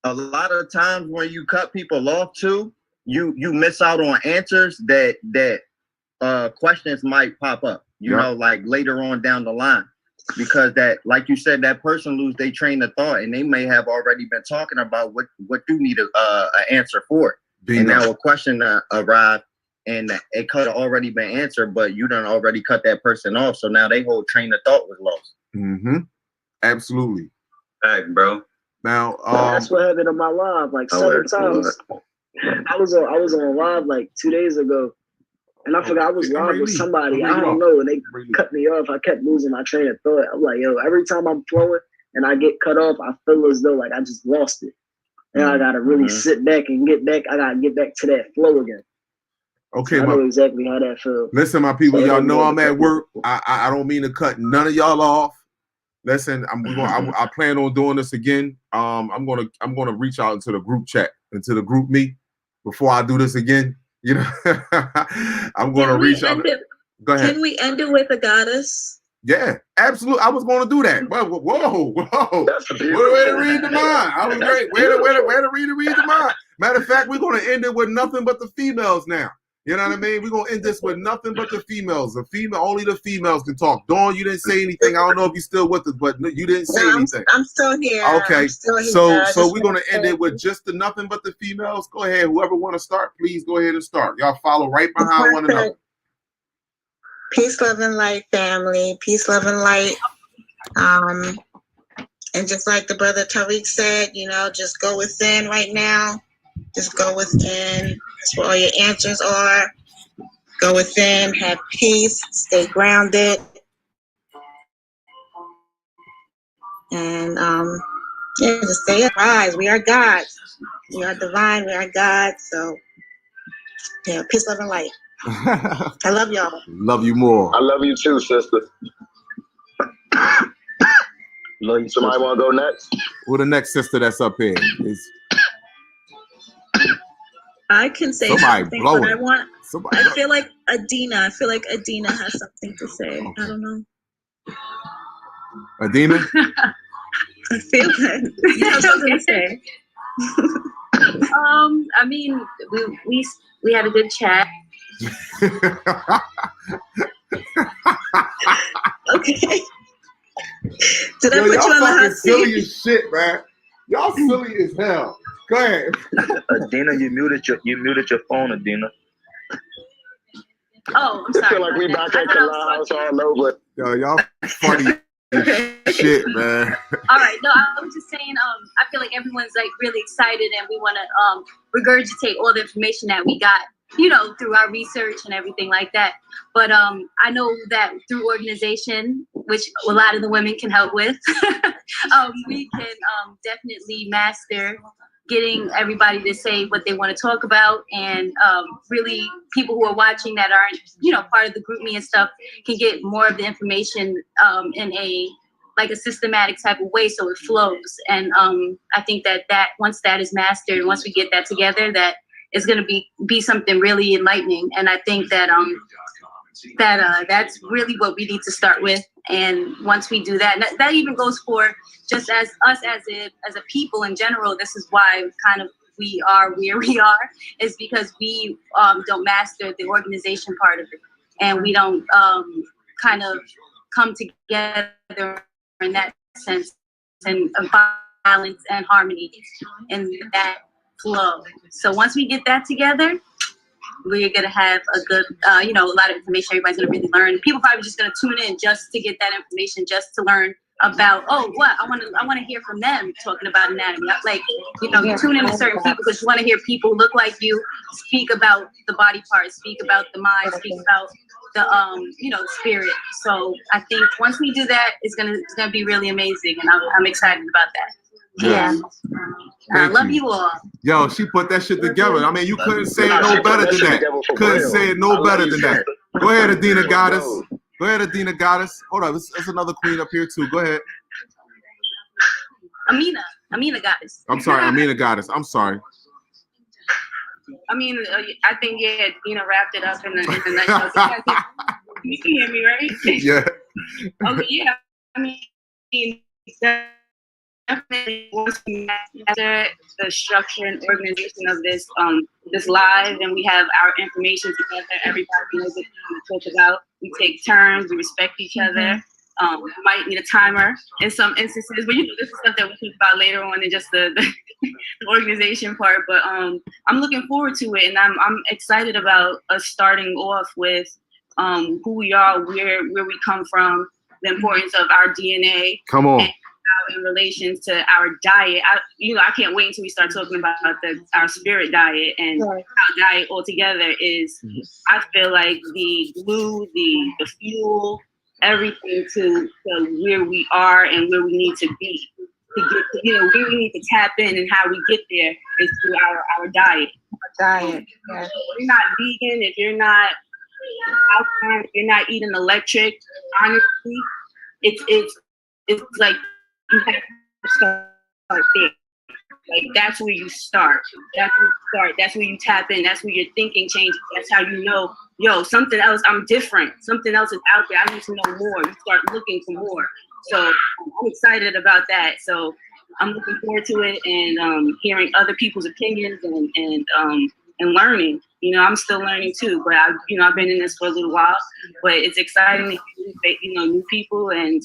A lot of times when you cut people off too, you miss out on answers that questions might pop up, you know, like later on down the line. Because that, like you said, that person lose their train of thought, and they may have already been talking about what do need an answer for. And now a question arrived, and it could have already been answered, but you done already cut that person off. So now their whole train of thought was lost. Mm-hmm. Absolutely. Back, bro. Now, that's what happened in my life, like 7 times. I was on live like 2 days ago, and I forgot I was live with somebody. I don't know, and they cut me off. I kept losing my train of thought. I'm like, yo, every time I'm flowing and I get cut off, I feel as though like I just lost it. And I gotta really sit back and get back. I gotta get back to that flow again. Okay, I know exactly how that feels. Listen, my people, y'all know I'm at work. I don't mean to cut none of y'all off. Listen, I plan on doing this again. I'm gonna reach out into the group chat, into the group me, before I do this again. You know, I'm gonna reach out. Go ahead. Can we end it with a goddess? Yeah, absolutely. I was going to do that. Whoa. Way to read the mind. I was great. Way to read the mind. Matter of fact, we're going to end it with nothing but the females now. You know what I mean? We're going to end this with nothing but the females. Only the females can talk. Dawn, you didn't say anything. I don't know if you're still with us, but you didn't say anything. I'm still here. Okay. Still here. So we're going to end it with just the nothing but the females. Go ahead. Whoever want to start, please go ahead and start. Y'all follow right behind one another. Peace, love, and light, family. Peace, love, and light. And just like the brother Tariq said, just go within right now. Just go within. That's where all your answers are. Go within, have peace, stay grounded. And just stay rise. We are gods. We are divine. We are God. So, peace, love, and light. I love y'all. Love you more. I love you too, sister. Somebody want to go next? Who the next sister that's up here is? I can say somebody something, blowing. but I want. I feel like Adina. Has something to say. Okay. I don't know. Adina? I feel that you have something to say. I mean, we had a good chat. Okay. Did I put you on the hot seat? Silly as shit, man. Y'all silly as hell. Go ahead. Adina, you muted your phone, Adina. Oh, I'm sorry. I feel like we back at Kalal House all over. Yo, y'all funny as shit, man. All right. No, I was just saying, I feel like everyone's like really excited and we want to regurgitate all the information that we got, through our research and everything like that. But I know that through organization, which a lot of the women can help with, we can definitely master getting everybody to say what they want to talk about, and really people who are watching that aren't, part of the group me and stuff can get more of the information in a systematic type of way, so it flows. And I think that once that is mastered, and once we get that together, that is going to be something really enlightening. And I think that that's really what we need to start with. And once we do that, and that even goes for just as us as a people in general. This is why kind of we are where we are, is because we don't master the organization part of it, and we don't kind of come together in that sense and balance and harmony in that flow. So once we get that together, we're going to have a good, a lot of information everybody's going to really learn. People probably just going to tune in just to get that information, just to learn about, I want to hear from them talking about anatomy. You tune in with certain people because you want to hear people who look like you speak about the body parts, speak about the mind, speak about the, spirit. So I think once we do that, it's gonna be really amazing, and I'm excited about that. Yeah. I love you all. Yo, she put that shit together. I mean, you couldn't say it no better than that. Couldn't say it no better than that. Go ahead, Adina Goddess. Go ahead, Adina Goddess. Hold on, there's another queen up here too. Go ahead. Amina Goddess. I'm sorry, Amina Goddess. I'm sorry. I mean, I think Dina wrapped it up in the nutshell. You can hear me, right? Yeah. Okay, yeah. I mean, definitely once we master the structure and organization of this live, and we have our information together, everybody knows what we talk about. We take turns, we respect each other. We might need a timer in some instances, but this is stuff that we talk about later on in just the organization part. But I'm looking forward to it, and I'm excited about us starting off with who we are, where we come from, the importance of our DNA. Come on. And about in relation to our diet. I can't wait until we start talking about our spirit diet and our diet altogether is. I feel like the glue, the fuel, everything to where we are and where we need to be. To get, where we need to tap in and how we get there is through our diet. Diet. Yeah. If you're not vegan, if you're not outside, if you're not eating electric, honestly, it's like you have to start there. Like that's where you start. That's where you start. That's where you tap in. That's where your thinking changes. That's how you know, something else. I'm different. Something else is out there. I need to know more. You start looking for more. So I'm excited about that. So I'm looking forward to it and hearing other people's opinions and learning. I'm still learning too, but I've been in this for a little while. But it's exciting to hear, new people and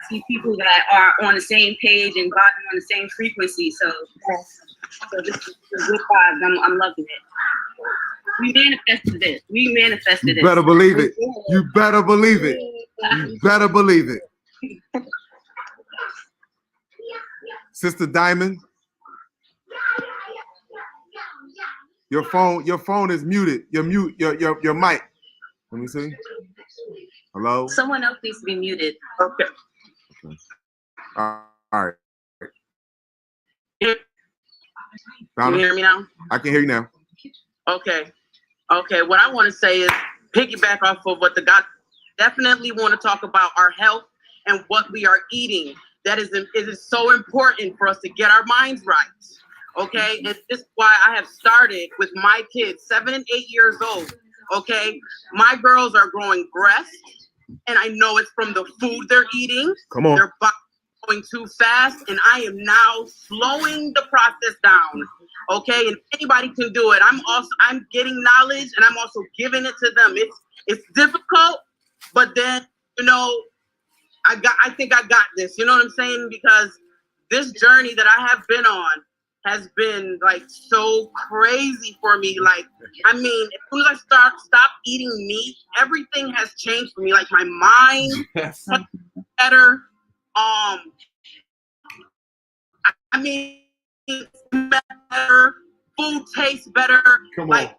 see people that are on the same page and vibing on the same frequency. So this is a good vibe. I'm loving it. We manifested this. You better believe it. You better believe it. You better believe it. Sister Diamond, your phone is muted. You're mute your mic. Let me see. Hello? Someone else needs to be muted. Okay. All right. Can Donna, you hear me now? I can hear you now. Okay. What I want to say is piggyback off of what the God definitely want to talk about our health and what we are eating. It is so important for us to get our minds right. Okay. And this is why I have started with my kids, 7 and 8 years old. Okay. My girls are growing breasts, and I know it's from the food they're eating. Come on. Their body going too fast, and I am now slowing the process down. Okay, and anybody can do it. I'm getting knowledge, and I'm also giving it to them. It's difficult, but then I think I got this. You know what I'm saying? Because this journey that I have been on has been like so crazy for me. Like, I mean, as soon as I stop eating meat, everything has changed for me. Like my mind better. I mean, better. Food tastes better. Come on.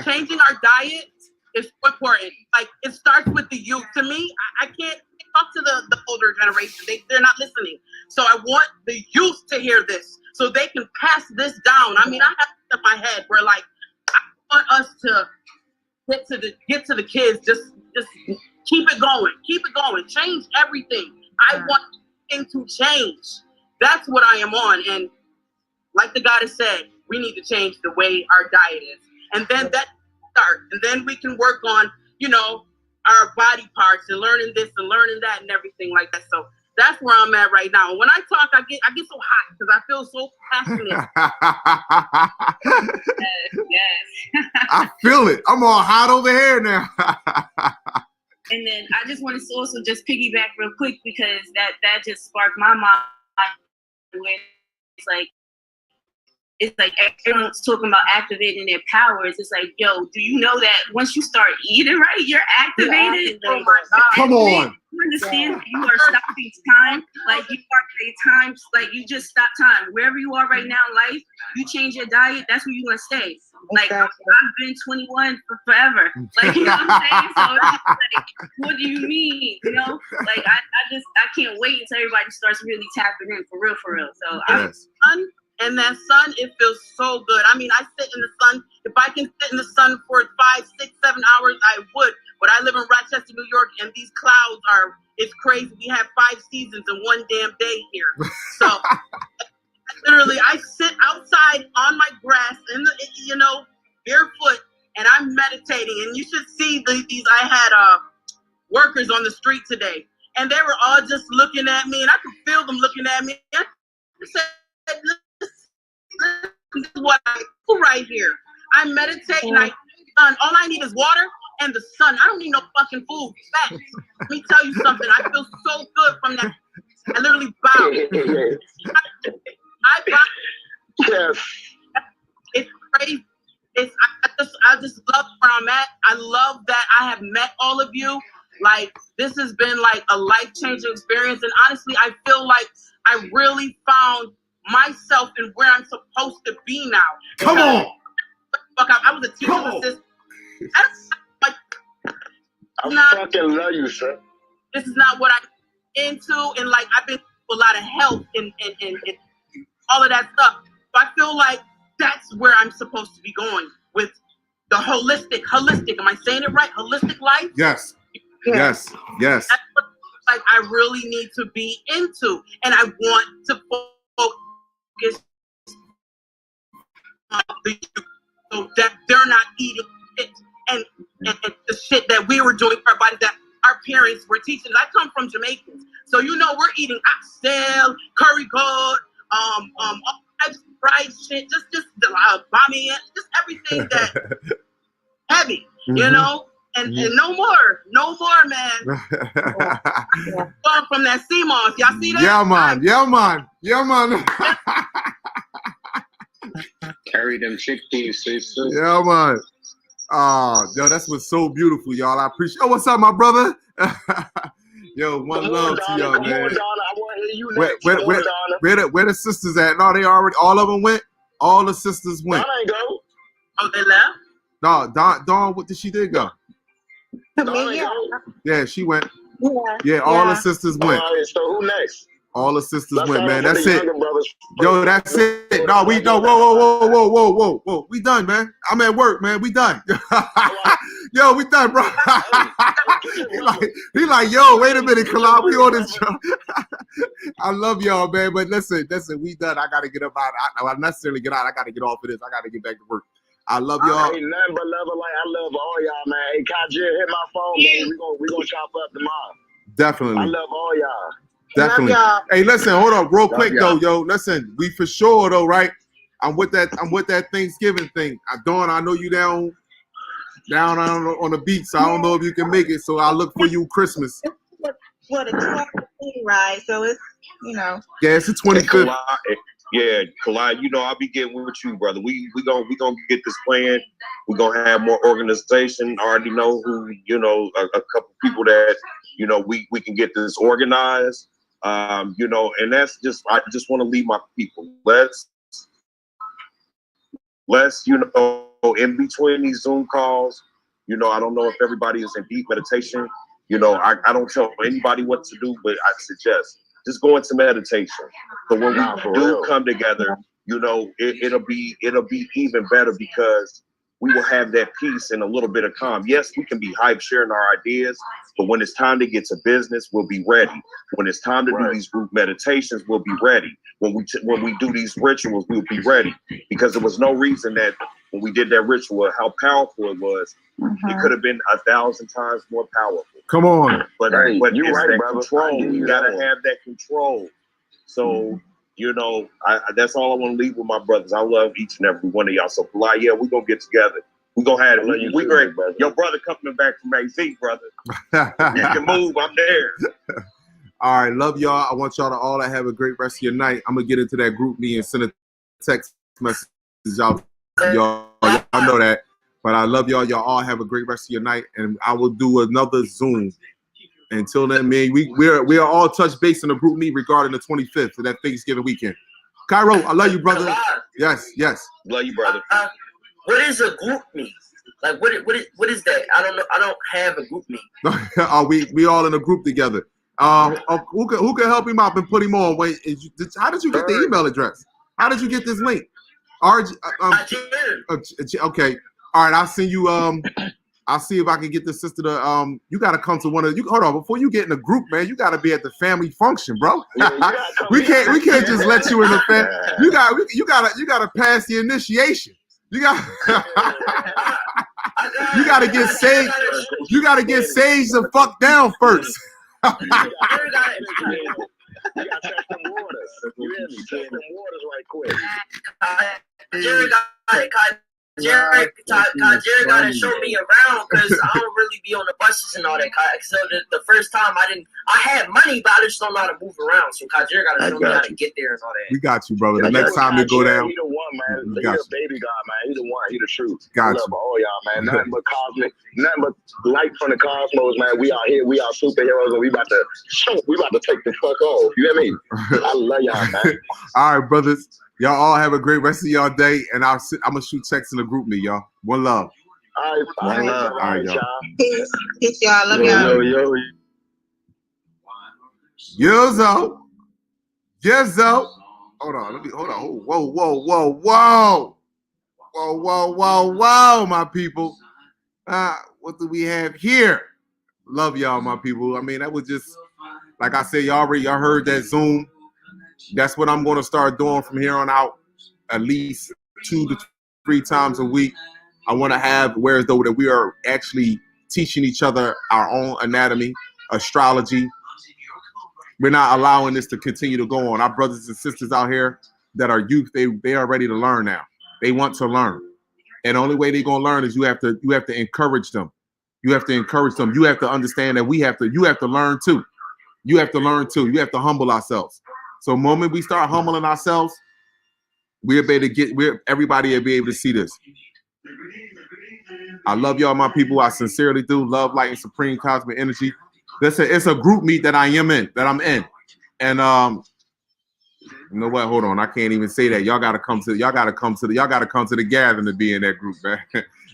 Changing our diet is so important. Like it starts with the youth. To me, I can't talk to the older generation. They're not listening. So I want the youth to hear this so they can pass this down. I mean, I have it in my head where like I want us to get to the kids. Just keep it going. Keep it going. Change everything. I want things to change. That's what I am on. And like the God has said, we need to change the way our diet is. And then that start. And then we can work on, our body parts and learning this and learning that and everything like that. So that's where I'm at right now. When I talk, I get so hot because I feel so passionate. Yes. I feel it. I'm all hot over here now. And then I just want to also just piggyback real quick because that just sparked my mind where it's like everyone's talking about activating their powers. It's like, yo, do you know that once you start eating right, you're activated? Oh my God. Come on. You understand that you are stopping time? Like you are a time, like you just stop time. Wherever you are right now in life, you change your diet, that's where you're gonna stay. Like I've been 21 for forever. Like you know what I'm saying? So it's like, what do you mean? Like I can't wait until everybody starts really tapping in for real. So and that sun, it feels so good. I mean, I sit in the sun. If I can sit in the sun for 5, 6, 7 hours, I would. But I live in Rochester, New York, and these clouds it's crazy. We have 5 seasons in one damn day here. So literally, I sit outside on my grass, barefoot, and I'm meditating. And you should see these. I had workers on the street today, and they were all just looking at me, and I could feel them looking at me. I said, this is what I do right here. I meditate and all I need is water and the sun. I don't need no fucking food. Facts. Let me tell you something. I feel so good from that. I literally bow. I bow. Yes. It's crazy. I just love where I'm at. I love that I have met all of you. Like this has been like a life-changing experience. And honestly, I feel like I really found myself and where I'm supposed to be now. Come on. I was a teacher's assistant. I fucking love you, sir. This is not what I'm into, and like I've been through a lot of health and all of that stuff. So I feel like that's where I'm supposed to be going with the holistic. Am I saying it right? Holistic life? Yes. Yes. Yes. That's what like I really need to be into, and I want to focus on the youth so that they're not eating it and the shit that we were doing for our bodies that our parents were teaching. I come from Jamaicans, so you know we're eating oxtail, curry goat, all types of fried shit, just bami, just everything that heavy, you know. And no more, man. From that CMOS, y'all see that? Yeah, man. Carry them chickpeas, sister. Yeah, man. Yo, that's what's so beautiful, y'all. I appreciate. Oh, what's up, my brother? Yo, one love to y'all, man. Where the sisters at? No, they already. All of them went. All the sisters went. Dawn ain't go. Oh, they left. No, Dawn. What did she did go? Yeah, she went. Yeah, all the sisters went. So who next? All the sisters went, man. That's it. Yo, that's it. No, we don't. Whoa. We done, man. I'm at work, man. We done. Yo, we done, bro. he like, yo, wait a minute, Kalab. We on this show. I love y'all, man. But listen, we done. I gotta get up out. I not necessarily get out. I gotta get off of this. I gotta get back to work. I love y'all. I ain't nothing but love. Like I love all y'all, man. Hey, Kajir, hit my phone, baby. We gonna chop up tomorrow. Definitely. I love all y'all. Definitely. Hey, listen, hold on, real quick though, yo. Listen, we for sure though, right? I'm with that Thanksgiving thing. Dawn, I know you down on the beach, so I don't know if you can make it. So I'll look for you Christmas. What a 12th ride. So it's Yeah, it's the 25th. Yeah, Kalai, you know I'll be getting with you, brother. We gonna get this plan. We're gonna have more organization. I already know who, a couple people that, we can get this organized. And that's just I just want to leave my people. Let's in between these Zoom calls, I don't know if everybody is in deep meditation. I don't tell anybody what to do, but I suggest just go into meditation. So when we do come together, it'll be even better because we will have that peace and a little bit of calm. Yes, we can be hype sharing our ideas, but when it's time to get to business, we'll be ready. When it's time to do these group meditations, we'll be ready. When we do these rituals, we'll be ready. Because there was no reason that when we did that ritual, how powerful it was, it could have been 1,000 times more powerful. Come on. But you're right, that brother. Control. You gotta have that control. So, that's all I want to leave with my brothers. I love each and every one of y'all. So, yeah, we're gonna get together. We're gonna have it. We great, brother. Your brother coming back from AZ, brother. You can move. I'm there. All right, love y'all. I want y'all to all have a great rest of your night. I'm gonna get into that group me and send a text message. Y'all know that. But I love y'all. Y'all all have a great rest of your night, and I will do another Zoom. Until then, man, we are all touch base in the group meet regarding the 25th of that Thanksgiving weekend. Cairo, I love you, brother. Yes. Love you, brother. What is a group meet? Like what is that? I don't know. I don't have a group meet. We all in a group together. Who can help him out and put him on? Wait, how did you get the email address? How did you get this link? Okay. All right, I'll send you. I'll see if I can get the sister to. You got to come to one of. Hold on, before you get in the group, man. You got to be at the family function, bro. We can't just let you in the family. You gotta pass the initiation. You got to get saved. You got to get saved the fuck down first. You gotta test them waters. You hear me? Test them waters right quick. Jerry gotta show me around because I don't really be on the buses and all that. So the first time I had money, but I just don't know how to move around. So Jerry gotta show me how to get there and all that. We got you, brother. The next time you go down. He the one. man. You He got the baby God, man. He the one. He the truth. Got I love you. all y'all, man. Nothing but cosmic, nothing but light from the cosmos, man. We out here. We are superheroes, and we about to take the fuck off. You hear me? I love y'all, man. All right, brothers. Y'all all have a great rest of y'all day, and I'm gonna shoot checks in the group me, y'all. One love. All right, One love. All right, y'all. Peace. Peace, y'all. Love y'all. Yo. Yizzo. Hold on. Whoa, my people. What do we have here? Love y'all, my people. I mean, that was just, like I said, y'all heard that Zoom. That's what I'm going to start doing from here on out, at least 2 to 3 times a week. I want to have whereas though that we are actually teaching each other our own anatomy, astrology. We're not allowing this to continue to go on. Our brothers and sisters out here that are youth, they are ready to learn now. They want to learn. And the only way they're going to learn is you have to encourage them. You have to encourage them. You have to understand that you have to learn too. You have to learn too. You have to humble ourselves. So the moment we start humbling ourselves, everybody will be able to see this. I love y'all, my people. I sincerely do. Love, light, and supreme cosmic energy. It's a group meet that I'm in. And you know what? Hold on. I can't even say that. Y'all gotta come to the gathering to be in that group, man.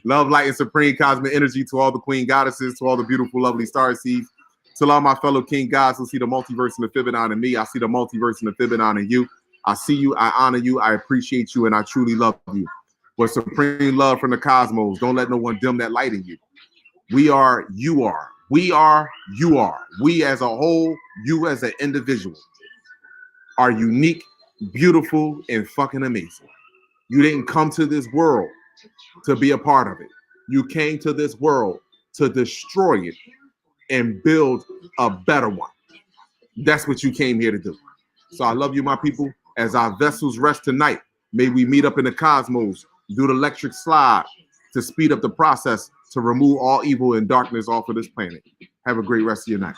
Love, light, and supreme cosmic energy to all the queen goddesses, to all the beautiful, lovely star seeds, to all my fellow king gods who see the multiverse and the Fibonacci in me. I see the multiverse and the Fibonacci in you. I see you, I honor you, I appreciate you, and I truly love you. With supreme love from the cosmos, don't let no one dim that light in you. We are, you are. We are, you are. We as a whole, you as an individual are unique, beautiful, and fucking amazing. You didn't come to this world to be a part of it. You came to this world to destroy it and build a better one. That's what you came here to do. So I love you, my people. As our vessels rest tonight, may we meet up in the cosmos, do the electric slide to speed up the process to remove all evil and darkness off of this planet. Have a great rest of your night.